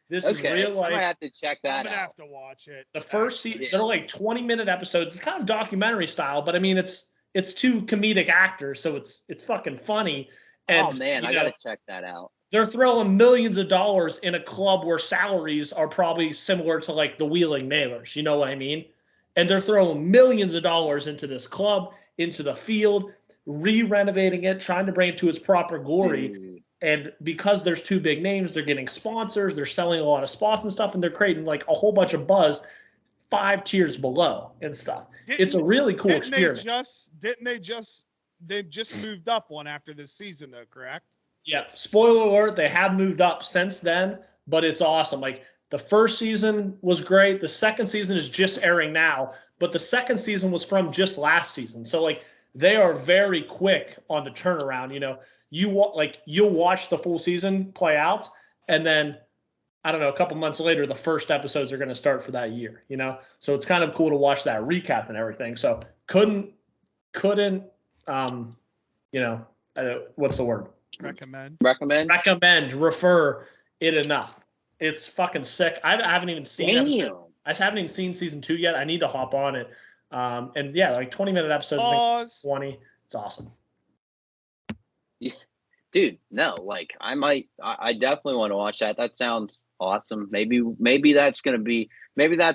This is real life. I'm gonna have to check that out. I'm gonna have to watch it. The first season, they're like 20-minute episodes. It's kind of documentary style, but I mean, it's two comedic actors, so it's fucking funny. And, oh man, I gotta check that out. They're throwing millions of dollars in a club where salaries are probably similar to like the Wheeling Nailers. You know what I mean? And they're throwing millions of dollars into this club, into the field, re-renovating it, trying to bring it to its proper glory. Dude. And because there's two big names, they're getting sponsors, they're selling a lot of spots and stuff, and they're creating like a whole bunch of buzz 5 tiers below and stuff. It's a really cool experiment. They've just moved up one after this season, though, correct? Yeah. Spoiler alert, they have moved up since then, but it's awesome. Like, the first season was great. The second season is just airing now, but the second season was from just last season. So, like, they are very quick on the turnaround. You know, you'll watch the full season play out, and then, I don't know, a couple months later, the first episodes are going to start for that year, you know? So it's kind of cool to watch that recap and everything. So couldn't, what's the word? Refer it enough. It's fucking sick. I haven't even seen I haven't even seen season 2 yet. I need to hop on it. And yeah, like 20-minute episodes. 20. It's awesome. Yeah. Dude, no, like I definitely want to watch that. That sounds awesome. Maybe that's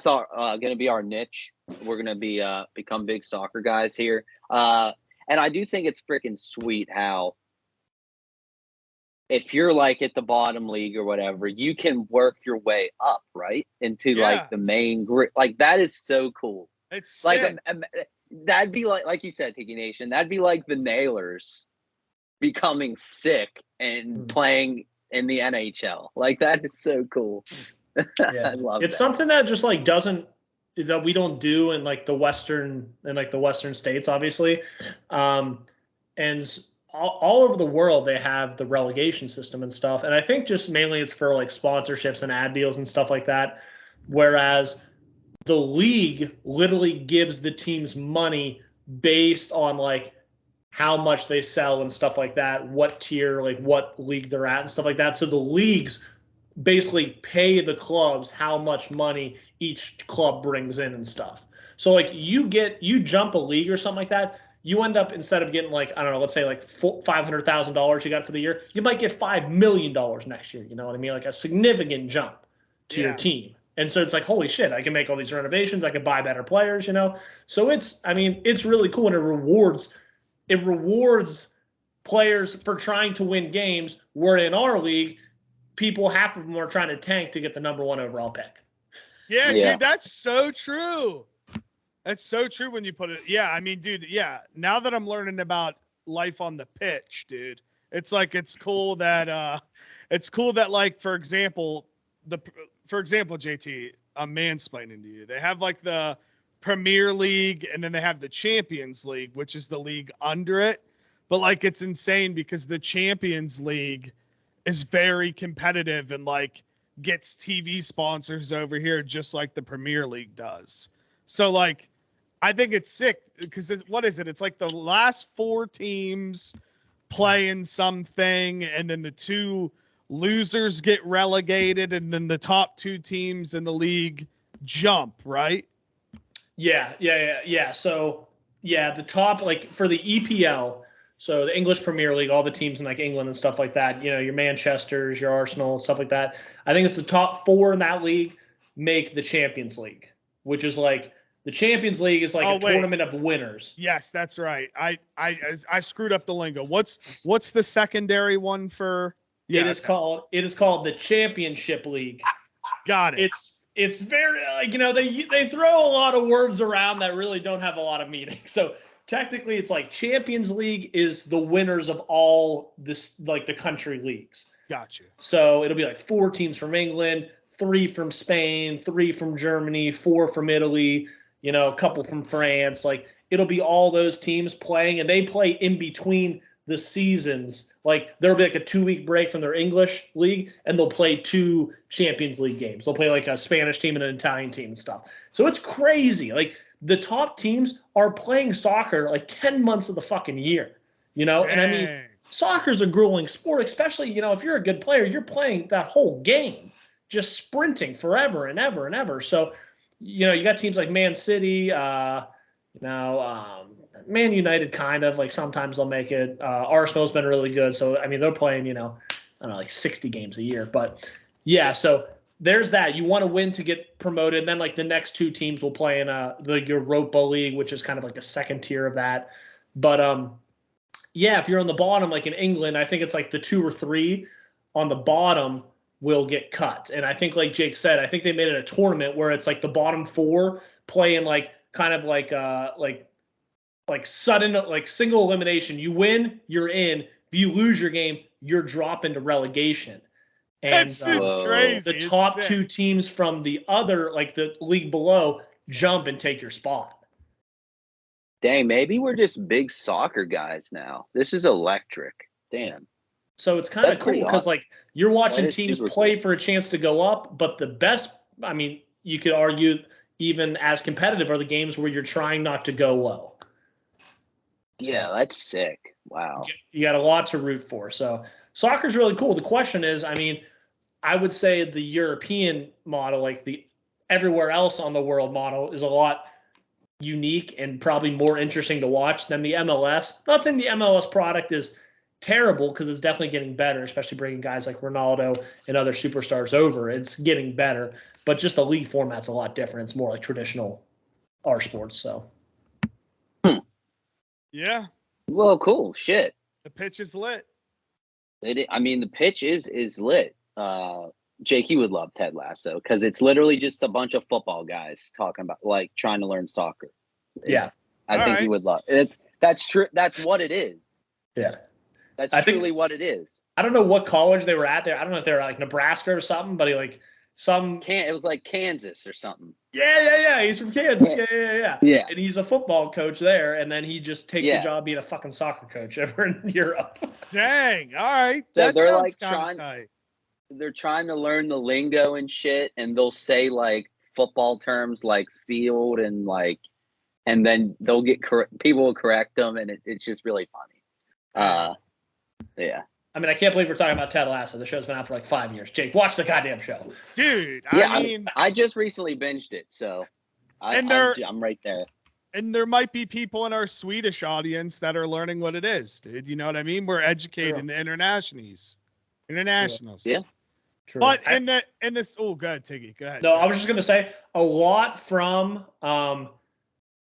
our gonna be our niche. We're gonna be become big soccer guys here. And I do think it's freaking sweet how if you're like at the bottom league or whatever, you can work your way up, right? Into like the main group. Like, that is so cool. It's like sick. that'd be like you said, Tiki Nation, that'd be like the Nailers becoming sick and playing in the NHL. Like, that is so cool. Yeah. I love it. It's something that just like that we don't do in like the western states, obviously. And all over the world they have the relegation system and stuff. And I think just mainly it's for like sponsorships and ad deals and stuff like that. Whereas the league literally gives the teams money based on like how much they sell and stuff like that, what tier, like what league they're at and stuff like that. So the leagues basically pay the clubs how much money each club brings in and stuff. So like you jump a league or something like that, you end up, instead of getting like, I don't know, let's say like $500,000 you got for the year, you might get $5 million next year. You know what I mean? Like a significant jump to your team. And so it's like, holy shit, I can make all these renovations. I can buy better players, you know? So it's really cool, and it rewards players for trying to win games, where in our league, half of them are trying to tank to get the number 1 overall pick. Yeah, dude, that's so true. That's so true when you put it. Yeah, I mean, dude, yeah. Now that I'm learning about life on the pitch, dude, it's like it's cool that like, for example, JT, I'm mansplaining to you. They have like the Premier League, and then they have the Champions League, which is the league under it. But like, it's insane because the Champions League is very competitive and like gets TV sponsors over here just like the Premier League does. So like, I think it's sick because what is it? It's like the last 4 teams playing something, and then the 2 losers get relegated, and then the top 2 teams in the league jump, right? Yeah. So yeah, the top, like for the EPL, so the English Premier League, all the teams in like England and stuff like that, you know, your Manchesters, your Arsenal, stuff like that. I think it's the top 4 in that league make the Champions League, which is like, the Champions League is like a tournament of winners. Yes, that's right. I screwed up the lingo. What's the secondary one for? Yeah, it is called the Championship League. Got it. It's very like, you know, they throw a lot of words around that really don't have a lot of meaning. So technically it's like Champions League is the winners of all this, like the country leagues. Gotcha. So it'll be like 4 teams from England, 3 from Spain, 3 from Germany, 4 from Italy, you know, a couple from France. Like, it'll be all those teams playing, and they play in between the seasons. Like, there'll be like a 2-week break from their English league, and they'll play 2 Champions League games. They'll play like a Spanish team and an Italian team and stuff. So it's crazy. Like, the top teams are playing soccer like 10 months of the fucking year, you know? Dang. And I mean, soccer's a grueling sport, especially, you know, if you're a good player, you're playing that whole game, just sprinting forever and ever and ever. So, you know, you got teams like Man City, Man United, kind of like sometimes they'll make it. Arsenal's been really good. So, I mean, they're playing, you know, I don't know, like 60 games a year. But yeah, so there's that. You want to win to get promoted. And then like the next 2 teams will play in the Europa League, which is kind of like the second tier of that. But yeah, if you're on the bottom, like in England, I think it's like the 2 or 3 on the bottom will get cut. And I think, like Jake said, I think they made it a tournament where it's like the bottom 4 playing like kind of like sudden, like single elimination. You win, you're in. If you lose your game, you're dropping to relegation. And it's crazy. The top 2 teams from the other, like the league below, jump and take your spot. Dang, maybe we're just big soccer guys now. This is electric. Damn. So it's kind of cool because like you're watching teams play for a chance to go up, but the best, I mean, you could argue even as competitive are the games where you're trying not to go low. Yeah, that's sick. Wow. You got a lot to root for. So soccer's really cool. The question is, I mean, I would say the European model, like the everywhere else on the world model, is a lot unique and probably more interesting to watch than the MLS. Not saying the MLS product is terrible, because it's definitely getting better, especially bringing guys like Ronaldo and other superstars over. It's getting better, but just the league format's a lot different. It's more like traditional R sports. So, yeah. Well, cool. Shit. The pitch is lit. I mean, the pitch is lit. Jake, you would love Ted Lasso because it's literally just a bunch of football guys talking about like trying to learn soccer. Yeah, I think you would love it. That's true. That's what it is. Yeah. That's truly what it is. I don't know what college they were at there. I don't know if they were like Nebraska or something, but it was like Kansas or something. Yeah. He's from Kansas. Yeah. And he's a football coach there, and then he just takes a job being a fucking soccer coach over in Europe. Dang. All right. So they're like they're trying to learn the lingo and shit, and they'll say like football terms like field and like, and then they'll get people will correct them, and it's just really funny. Yeah. I mean, I can't believe we're talking about Ted Lasso. The show's been out for like 5 years. Jake, watch the goddamn show. Dude, I just recently binged it, so I'm right there. And there might be people in our Swedish audience that are learning what it is, dude. You know what I mean? We're educating the internationals. Yeah. True. But in this, go ahead, Tiggy. Go ahead. No, I was just gonna say a lot from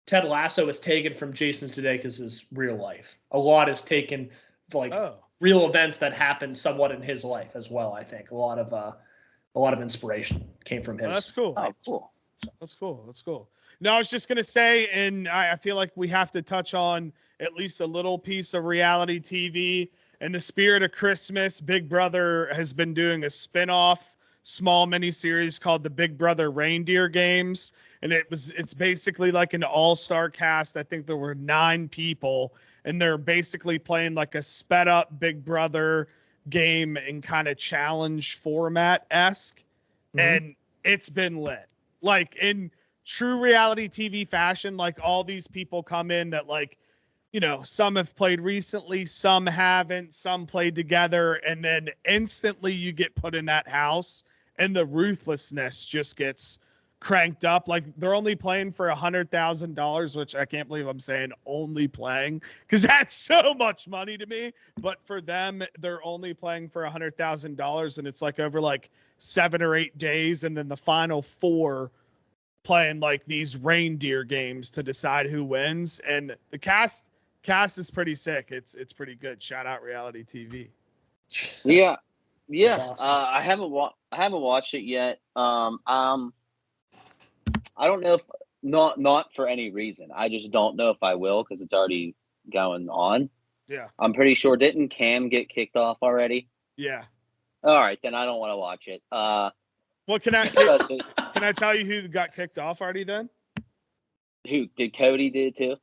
Ted Lasso is taken from Jason Sudeikis' his real life. A lot is taken like real events that happened somewhat in his life as well. I think a lot of inspiration came from his. Well, that's cool. Oh, cool. That's cool. No, I was just gonna say, and I feel like we have to touch on at least a little piece of reality TV. In the spirit of Christmas, Big Brother has been doing a spin-off small miniseries called the Big Brother Reindeer Games. And it's basically like an all-star cast. I think there were 9 people, and they're basically playing like a sped up Big Brother game in kind of challenge format-esque. Mm-hmm. And it's been lit. Like in true reality TV fashion, like all these people come in that like, you know, some have played recently, some haven't, some played together, and then instantly you get put in that house and the ruthlessness just gets cranked up. Like they're only playing for $100,000, which I can't believe I'm saying only playing, because that's so much money to me. But for them, they're only playing for $100,000, and it's like over like 7 or 8 days, and then the final 4 playing like these reindeer games to decide who wins. And the cast is pretty sick. It's pretty good. Shout out reality TV. Yeah. Awesome. I haven't watched it yet. I don't know if not for any reason. I just don't know if I will because it's already going on. Yeah. I'm pretty sure. Didn't Cam get kicked off already? Yeah. All right, then I don't want to watch it. Well, can I tell you who got kicked off already then? Who did Cody did too?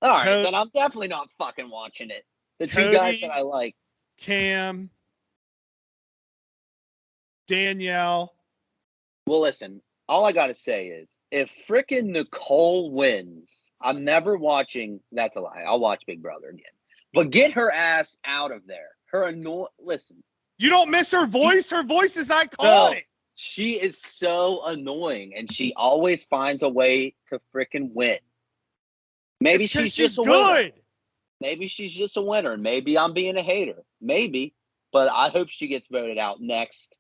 All right, then I'm definitely not fucking watching it. The two guys that I like. Cam, Danielle. Well, listen, all I got to say is if frickin' Nicole wins, I'm never watching. That's a lie. I'll watch Big Brother again. But get her ass out of there. Listen. You don't miss her voice? Her voice is iconic. No, she is so annoying, and she always finds a way to frickin' win. Maybe she's just a winner. Maybe she's just a winner. Maybe I'm being a hater. Maybe. But I hope she gets voted out next.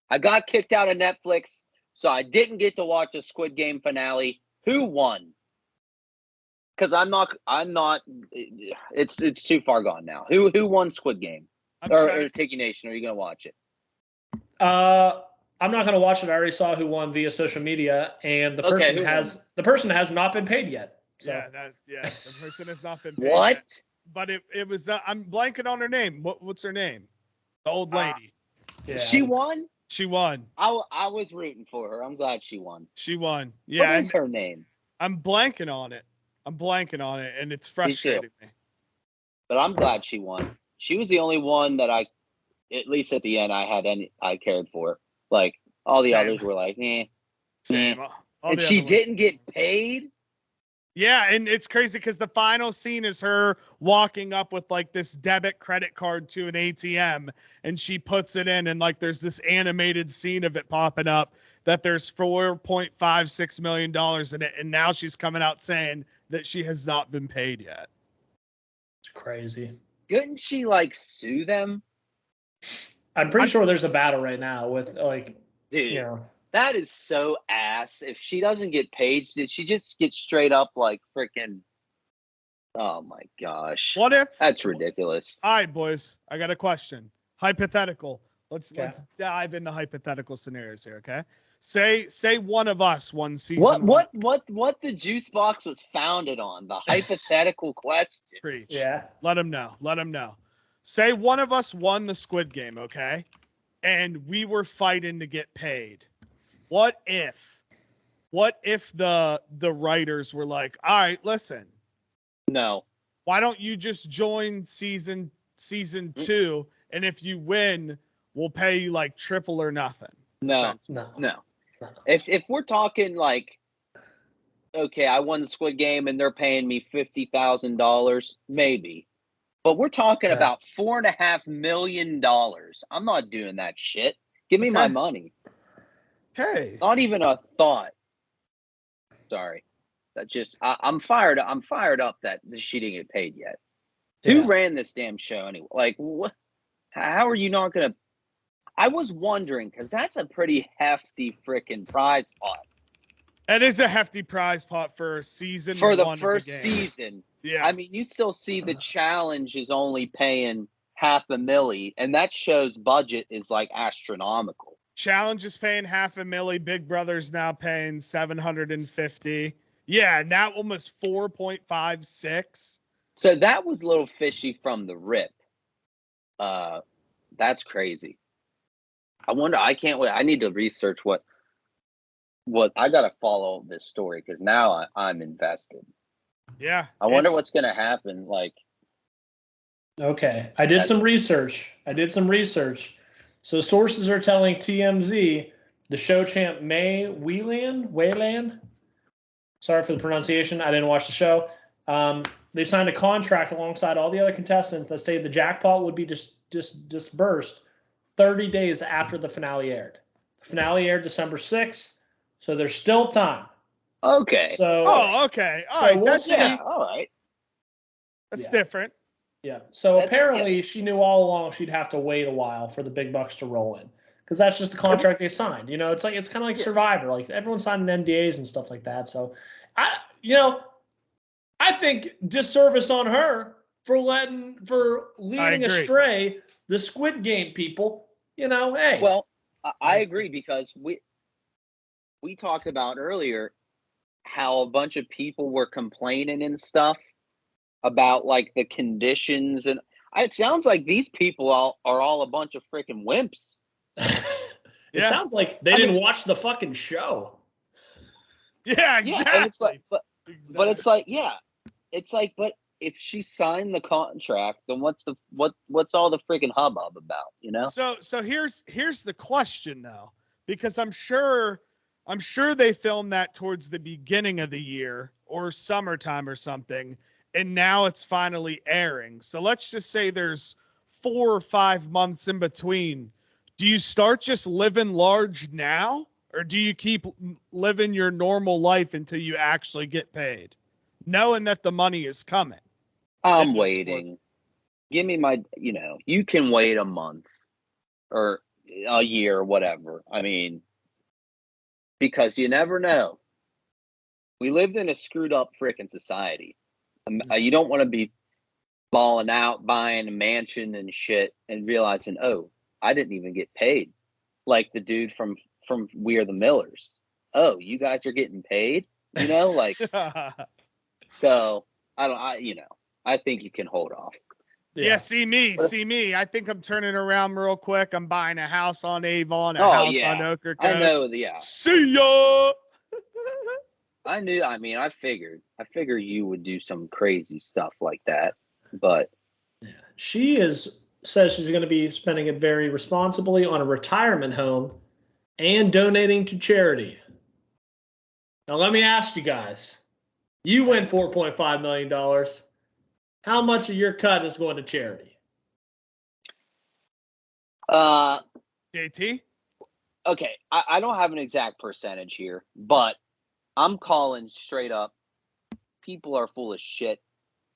I got kicked out of Netflix, so I didn't get to watch the Squid Game finale. Who won? Because I'm not. It's too far gone now. Who won Squid Game? Or Tiki Nation? Are you gonna watch it? I'm not going to watch it. I already saw who won via social media, and the person has not been paid yet. So. The person has not been paid What? yet. But it was I'm blanking on her name. What's her name? The old lady. She won? She won. I was rooting for her. I'm glad she won. She won. Yeah. What is her name? I'm blanking on it. And it's frustrating me. But I'm glad she won. She was the only one that at least at the end, I cared for. Like, all the others were like, eh. Same. And she didn't get paid? Yeah, and it's crazy because the final scene is her walking up with like this debit credit card to an ATM, and she puts it in, and like there's this animated scene of it popping up that there's $4.56 million in it, and now she's coming out saying that she has not been paid yet. It's crazy. Couldn't she like sue them? I'm pretty sure there's a battle right now with like, dude. You know. That is so ass. If she doesn't get paid, did she just get straight up like freaking? Oh my gosh! What if? That's ridiculous. All right, boys. I got a question. Hypothetical. Let's dive into hypothetical scenarios here. Okay. Say one of us won season. What the juice box was founded on? The hypothetical question. Preach. Yeah. Let them know. Say one of us won the Squid Game. Okay. And we were fighting to get paid. What if the writers were like, all right, listen. No. Why don't you just join season 2, and if you win, we'll pay you like triple or nothing. No. If we're talking like, okay, I won the Squid Game and they're paying me $50,000, maybe. But we're talking about $4.5 million. I'm not doing that shit. Give me my money. Okay. Not even a thought. Sorry. That just I'm fired up that she didn't get paid yet. Yeah. Who ran this damn show anyway? Like what? How are you not gonna? I was wondering because that's a pretty hefty freaking prize pot. That is a hefty prize pot for season for the 1 first of the game. Season. Yeah. I mean, you still see the challenge is only paying $500,000, and that show's budget is like astronomical. Challenge is paying $500,000. Big Brother's now paying $750,000. Yeah, and that one was 4.56. So that was a little fishy from the rip. That's crazy. I wonder. I can't wait. I need to research what I gotta follow this story because now I'm invested. Yeah. I wonder what's gonna happen. Like. Okay, I did some research. So sources are telling TMZ the show champ May Wayland. Sorry for the pronunciation. I didn't watch the show. They signed a contract alongside all the other contestants that stated the jackpot would be disbursed 30 days after the finale aired. The finale aired December 6th, so there's still time. Okay. So. Okay. All right. We'll see. All right. That's different. Yeah. So apparently she knew all along she'd have to wait a while for the big bucks to roll in because that's just the contract they signed. You know, it's kind of like Survivor. Like everyone signed NDAs and stuff like that. So I think disservice on her for leading astray the Squid Game people. You know, hey. Well, I agree because we talked about earlier how a bunch of people were complaining and stuff about like the conditions, and it sounds like these people are all a bunch of freaking wimps. It sounds like they didn't watch the fucking show. Yeah, exactly. And it's like, but it's like, but if she signed the contract, then what's all the freaking hubbub about, you know? So here's the question though, because I'm sure they filmed that towards the beginning of the year or summertime or something, and now it's finally airing. So let's just say there's 4 or 5 months in between. Do you start just living large now, or do you keep living your normal life until you actually get paid, knowing that the money is coming? I'm waiting. Give me my, you can wait a month or a year or whatever. I mean, because you never know. We lived in a screwed up freaking society. You don't want to be balling out, buying a mansion and shit and realizing, oh, I didn't even get paid. like the dude from We Are the Millers. Oh, you guys are getting paid, like. So I think you can hold off. Yeah, see me. I think I'm turning around real quick. I'm buying a house on Avon, a house on Ocracoke. I know, yeah. See ya. I figured you would do some crazy stuff like that, but yeah. She says she's going to be spending it very responsibly on a retirement home and donating to charity. Now, let me ask you guys. You win $4.5 million. How much of your cut is going to charity? JT? Okay, I don't have an exact percentage here, but I'm calling straight up. People are full of shit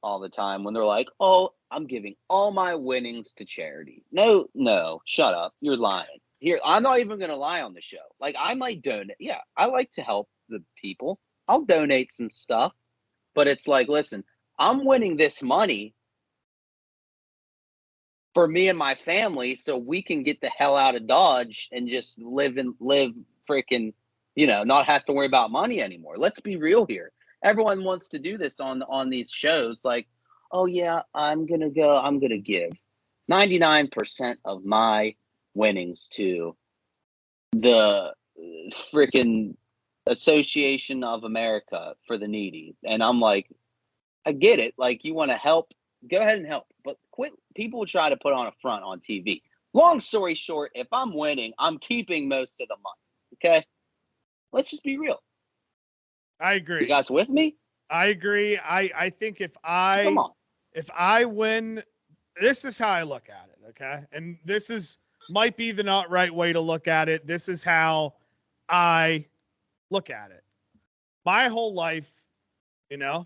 all the time when they're like, oh, I'm giving all my winnings to charity. No, shut up. You're lying. Here, I'm not even going to lie on the show. Like, I might donate. Yeah, I like to help the people. I'll donate some stuff. But it's like, listen, I'm winning this money for me and my family so we can get the hell out of Dodge and just live freaking, not have to worry about money anymore. Let's be real here. Everyone wants to do this on these shows. Like, oh, yeah, I'm going to give 99% of my winnings to the freaking Association of America for the Needy. And I'm like, I get it. Like, you want to help, go ahead and help. But quit. People try to put on a front on TV. Long story short, if I'm winning, I'm keeping most of the money. Okay? Let's just be real. I agree. You guys with me? I agree. I think if I win, this is how I look at it, okay? And this might be the not right way to look at it. This is how I look at it. My whole life, I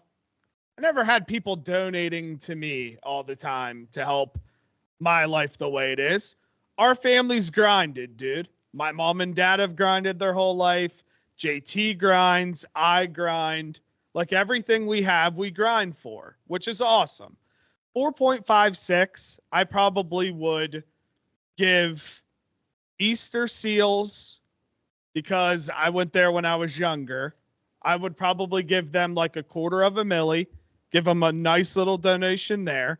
never had people donating to me all the time to help my life the way it is. Our family's grinded, dude. My mom and dad have grinded their whole life. JT grinds. I grind. Like, everything we have, we grind for, which is awesome. 4.56, I probably would give Easter Seals, because I went there when I was younger. I would probably give them like $250,000, give them a nice little donation there.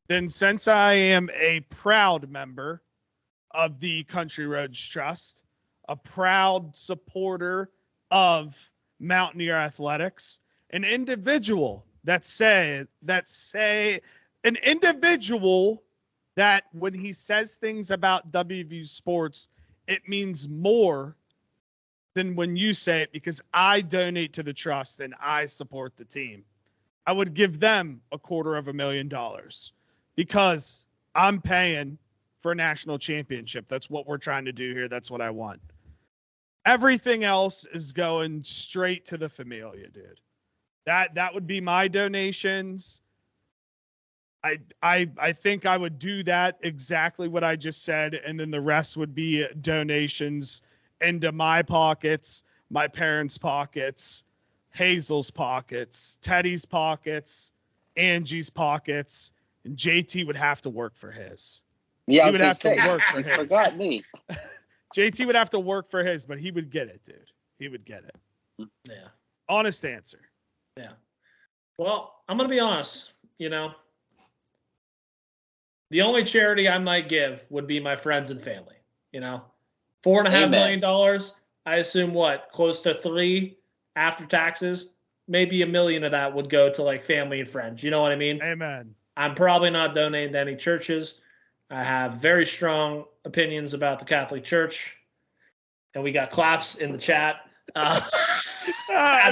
Then, since I am a proud member of the Country Roads Trust, a proud supporter of Mountaineer Athletics, an individual that when he says things about WVU sports, it means more than when you say it, because I donate to the trust and I support the team. I would give them $250,000 because I'm paying for a national championship. That's what we're trying to do here. That's what I want. Everything else is going straight to the Familia, dude. That would be my donations. I think I would do that exactly what I just said, and then the rest would be donations into my pockets, my parents' pockets, Hazel's pockets, Teddy's pockets, Angie's pockets, and JT would have to work for his. Yeah, he would have to work for his. Forgot me. JT would have to work for his, but he would get it, dude. He would get it. Yeah. Honest answer. Yeah. Well, I'm going to be honest, the only charity I might give would be my friends and family, $4.5 million. I assume close to $3 million after taxes. Maybe $1 million of that would go to like family and friends. You know what I mean? Amen. I'm probably not donating to any churches. I have very strong opinions about the Catholic Church, and we got claps in the chat. I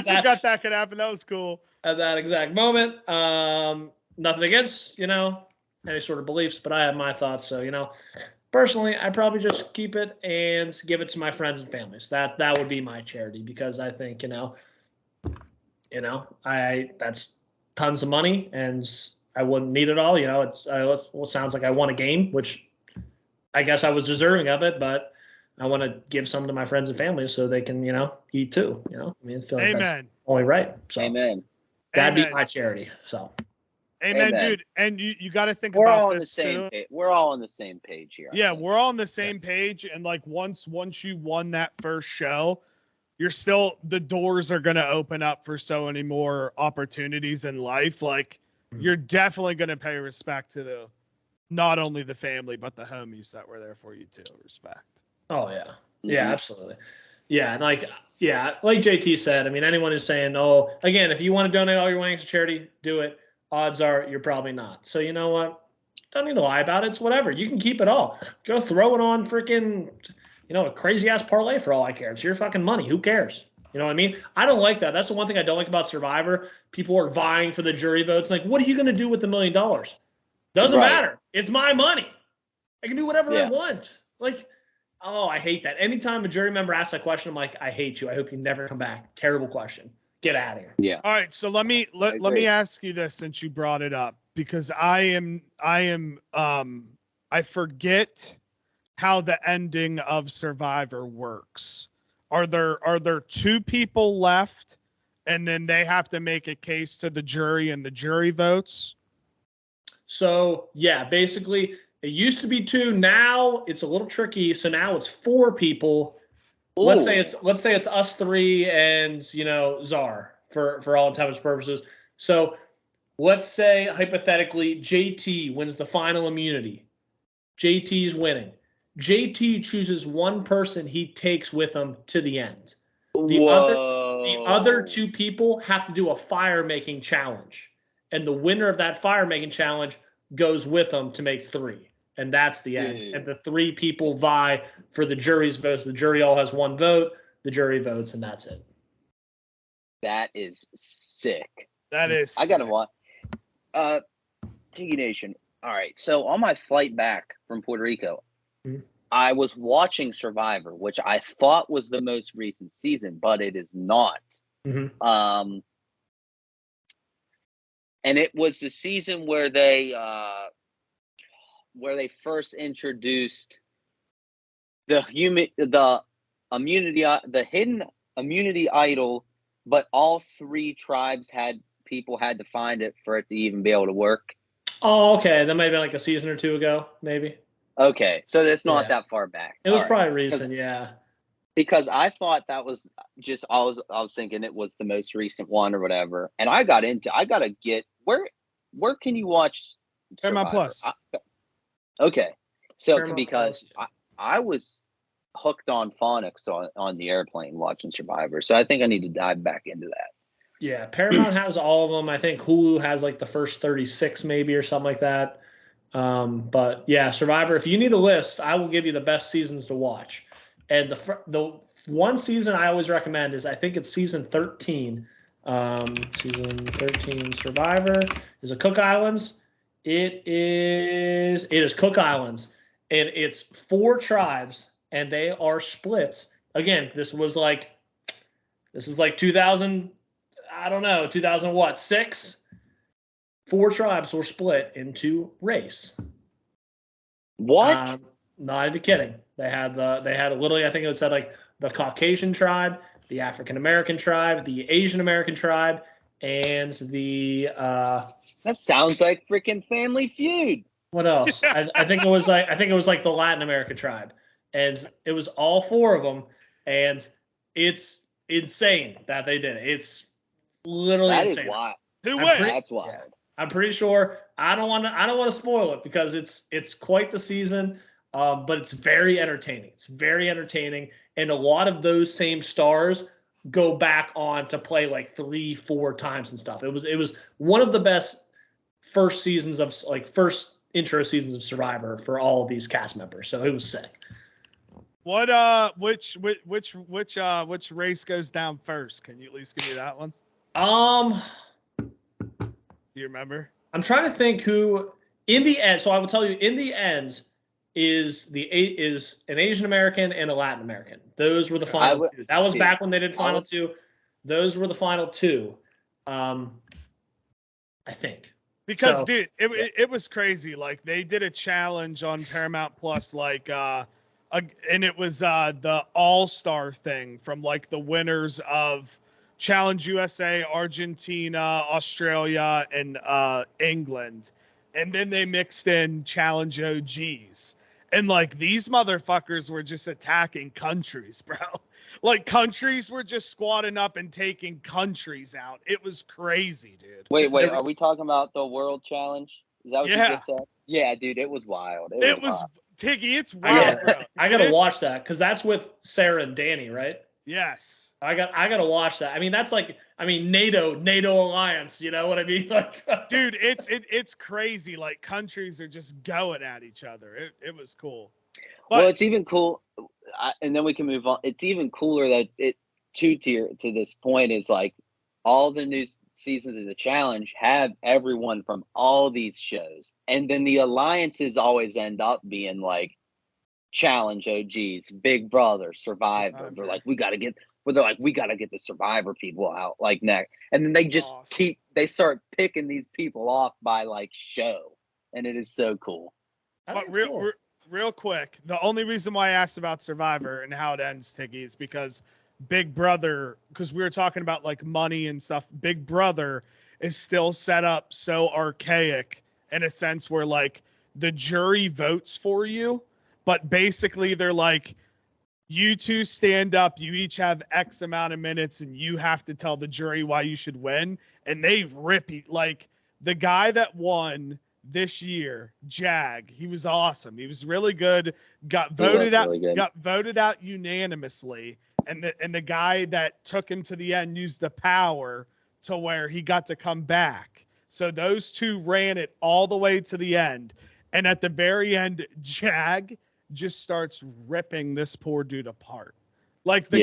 forgot that could happen. That was cool. At that exact moment. Nothing against, any sort of beliefs, but I have my thoughts. So, personally, I probably just keep it and give it to my friends and families. That would be my charity, because I think, that's tons of money and I wouldn't need it all. It sounds like I won a game, which I guess I was deserving of it, but I want to give some to my friends and family so they can, eat too. I feel like Amen. That's only right. So Amen. That'd be my charity. So Amen, Amen. dude. And you got to think We're all about on the this same too. page. We're all on the same page here. Yeah, we're all on the same page. And like once you won that first show, you're still, the doors are going to open up for so many more opportunities in life. Like you're definitely going to pay respect to the, not only the family, but the homies that were there for you too. Respect. Oh yeah. Yeah, absolutely. Yeah. And like JT said, I mean, anyone who's saying, oh, again, if you want to donate all your winnings to charity, do it. Odds are you're probably not. So you know what? Don't need to lie about it. It's whatever. You can keep it all. Go throw it on freaking, a crazy ass parlay for all I care. It's your fucking money. Who cares? You know what I mean? I don't like that. That's the one thing I don't like about Survivor. People are vying for the jury votes. Like, what are you going to do with the $1 million? Doesn't matter. It's my money. I can do whatever I want. Like, oh, I hate that. Anytime a jury member asks that question, I'm like, I hate you. I hope you never come back. Terrible question. Get out of here. Yeah. All right. So let me ask you this, since you brought it up, because I forget how the ending of Survivor works. Are there two people left, and then they have to make a case to the jury, and the jury votes? So yeah, basically it used to be 2. Now it's a little tricky. So now it's 4 people. Ooh. Let's say it's us 3 and Czar for all intents and purposes. So let's say hypothetically JT wins the final immunity. JT's winning. JT chooses one person he takes with him to the end. The other 2 people have to do a fire making challenge. And the winner of that fire making challenge goes with them to make 3. And that's the end. And the 3 people vie for the jury's votes. The jury all has 1 vote. The jury votes, and that's it. That is sick. That is sick. I gotta watch. Tiki Nation. All right. So on my flight back from Puerto Rico, I was watching Survivor, which I thought was the most recent season, but it is not. And it was the season where they first introduced the hidden immunity idol, but all 3 tribes had to find it for it to even be able to work. Oh, okay. That might have been like a season or 2 ago, maybe. Okay, so that's not that far back. It was probably recent, yeah. Because I thought that was just I was thinking it was the most recent one or whatever, and I gotta get where can you watch Paramount Plus? Okay, so Paramount because Plus. I was hooked on phonics on the airplane watching Survivor, so I think I need to dive back into that. Yeah, Paramount has all of them. I think Hulu has like the first 36 maybe or something like that. But yeah, Survivor, if you need a list, I will give you the best seasons to watch. And the one season I always recommend is, I think it's season 13. Season 13 Survivor is a Cook Islands. It is Cook Islands, and it's 4 tribes, and they are splits. Again, this was like 2000, I don't know, 2000 what, 6? 4 tribes were split into race. What? Not even kidding. They had literally, I think it said like the Caucasian tribe, the African American tribe, the Asian American tribe, and the that sounds like freaking Family Feud. What else? I think it was like the Latin American tribe, and it was all 4 of them, and it's insane that they did it. It's literally insane. That is wild. Who wins? That's wild. Yeah. I'm pretty sure. I don't want to spoil it because it's quite the season, but it's very entertaining. It's very entertaining, and a lot of those same stars go back on to play like 3-4 times and stuff. It was one of the best first intro seasons of Survivor for all of these cast members. So it was sick. What which race goes down first? Can you at least give me that one? Do you remember? I'm trying to think who in the end. So I will tell you, in the end, is an Asian American and a Latin American. Those were the final 2. That was back when they did final 2. Those were the final 2. I think. Because dude, it was crazy. Like they did a challenge on Paramount Plus, like and it was the All-Star thing from like the winners of Challenge USA, Argentina, Australia, and England. And then they mixed in Challenge OGs. And like these motherfuckers were just attacking countries, bro. Like countries were just squatting up and taking countries out. It was crazy, dude. Wait, are we talking about the World Challenge? Is that what you just said? Yeah, dude, it was wild. It was wild. Tiggy, it's wild, bro. I gotta watch that because that's with Sarah and Danny, right? Yes. I gotta watch that. I mean, that's like, NATO alliance. You know what I mean? Like, dude, it's crazy. Like countries are just going at each other. It was cool. But, well, it's even cool, and then we can move on. It's even cooler that it to this point is like all the new seasons of the challenge have everyone from all these shows, and then the alliances always end up being like Challenge OGs, Big Brother, Survivor. They're like, we got to get the Survivor people out like next, and then they just they start picking these people off by like show, and it is so cool. But real quick, the only reason why I asked about Survivor and how it ends, Tiggy, is because Big Brother, because we were talking about like money and stuff. Big Brother is still set up so archaic in a sense where like the jury votes for you. But basically, they're like, you two stand up, you each have X amount of minutes, and you have to tell the jury why you should win. And they rip it. Like, the guy that won this year, Jag, he was awesome. He was really good, got voted out unanimously. And the guy that took him to the end used the power to where he got to come back. So those two ran it all the way to the end. And at the very end, Jag just starts ripping this poor dude apart. Like the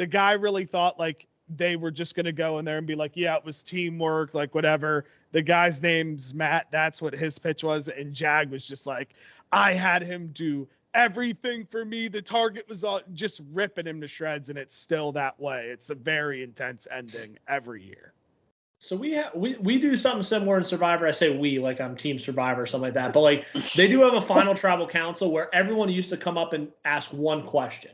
guy really thought like they were just going to go in there and be like, yeah, it was teamwork, like whatever. The guy's name's Matt. That's what his pitch was. And Jag was just like, I had him do everything for me. The target was all just ripping him to shreds. And it's still that way. It's a very intense ending every year. So we do something similar in Survivor. I say we, like I'm Team Survivor or something like that. But like they do have a final tribal council where everyone used to come up and ask one question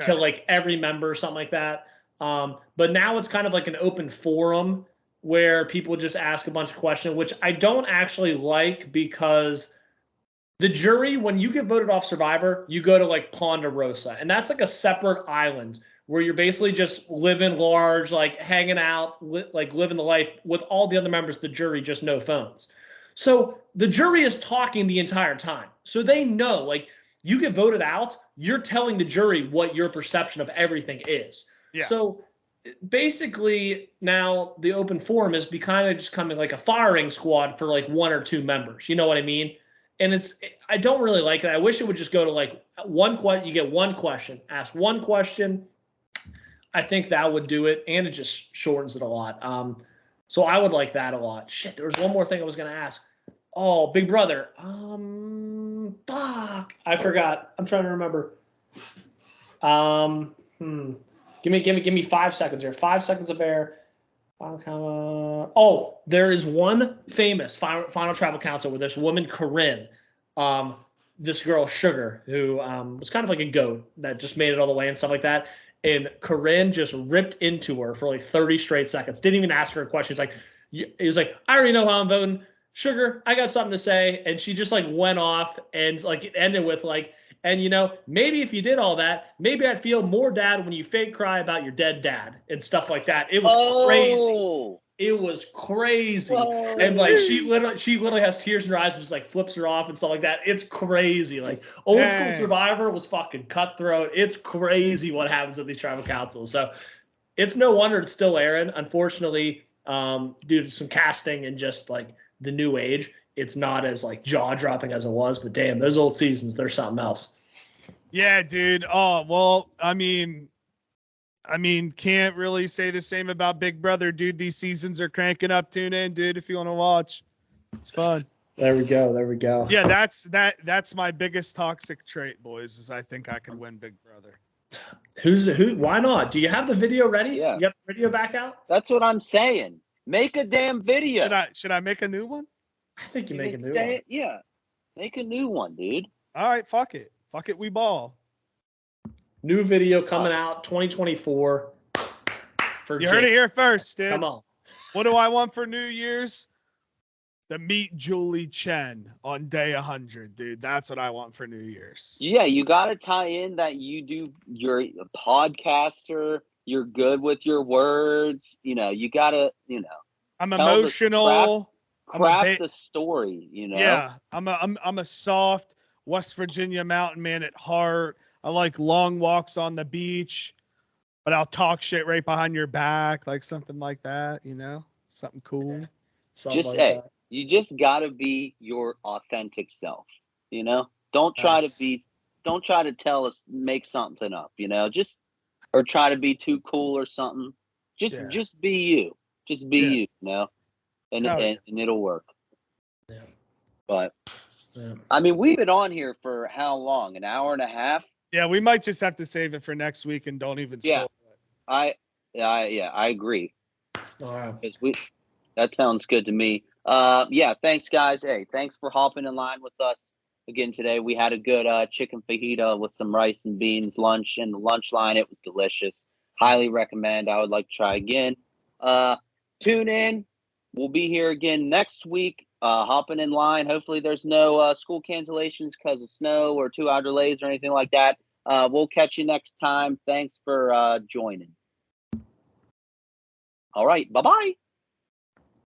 to like every member or something like that. But now it's kind of like an open forum where people just ask a bunch of questions, which I don't actually like because the jury, when you get voted off Survivor, you go to like Ponderosa, and that's like a separate island where you're basically just living large, like hanging out, like living the life with all the other members of the jury, just no phones. So the jury is talking the entire time. So they know, like, you get voted out, you're telling the jury what your perception of everything is. Yeah. So basically now the open forum is kind of just coming like a firing squad for like one or two members. You know what I mean? And I don't really like it. I wish it would just go to like you get one question, ask one question. I think that would do it, and it just shortens it a lot. So I would like that a lot. Shit, there was one more thing I was going to ask. Oh, Big Brother. Fuck. I forgot. I'm trying to remember. Give me 5 seconds here. 5 seconds of air. Oh, there is one famous final tribal council where this woman, Corinne, this girl, Sugar, who was kind of like a goat that just made it all the way and stuff like that. And Corinne just ripped into her for like 30 straight seconds. Didn't even ask her a question. He was like, I already know how I'm voting. Sugar, I got something to say. And she just like went off and like it ended with like, and you know, maybe if you did all that, maybe I'd feel more dad when you fake cry about your dead dad and stuff like that. It was crazy. It was crazy. Whoa. And like she literally has tears in her eyes and just like flips her off and stuff like that. It's crazy. Like old school Survivor was fucking cutthroat. It's crazy what happens at these tribal councils. So it's no wonder it's still airing. Unfortunately, due to some casting and just like the new age, it's not as like jaw dropping as it was. But damn, those old seasons, they're something else. Yeah, dude. Oh, well, I mean, can't really say the same about Big Brother, dude. These seasons are cranking up. Tune in, dude, if you want to watch. It's fun. There we go. Yeah, that's my biggest toxic trait, boys, is I think I could win Big Brother. Who? Why not? Do you have the video ready? Yeah. You have the video back out? That's what I'm saying. Make a damn video. Should I make a new one? I think you make a new one. Yeah. Make a new one, dude. All right, fuck it. Fuck it, we ball. New video coming out 2024. You heard it here first, dude. Come on. What do I want for New Year's? To meet Julie Chen on day 100, dude. That's what I want for New Year's. Yeah, you got to tie in that you're a podcaster. You're good with your words. You got to, I'm emotional. Craft the story, Yeah, I'm a soft West Virginia mountain man at heart. I like long walks on the beach, but I'll talk shit right behind your back, like something like that, something cool. You just gotta be your authentic self, Don't try to make something up, or try to be too cool or something. Just be you. Just be you, and it'll work. Yeah. But I mean, we've been on here for how long? An hour and a half? Yeah, we might just have to save it for next week and don't even spoil it. I agree. All right. That sounds good to me. Thanks guys. Hey, thanks for hopping in line with us again today. We had a good chicken fajita with some rice and beans lunch in the lunch line. It was delicious. Highly recommend. I would like to try again. Tune in. We'll be here again next week. Hopping in line. Hopefully there's no school cancellations because of snow or 2-hour delays or anything like that. We'll catch you next time. Thanks for joining. All right. Bye-bye.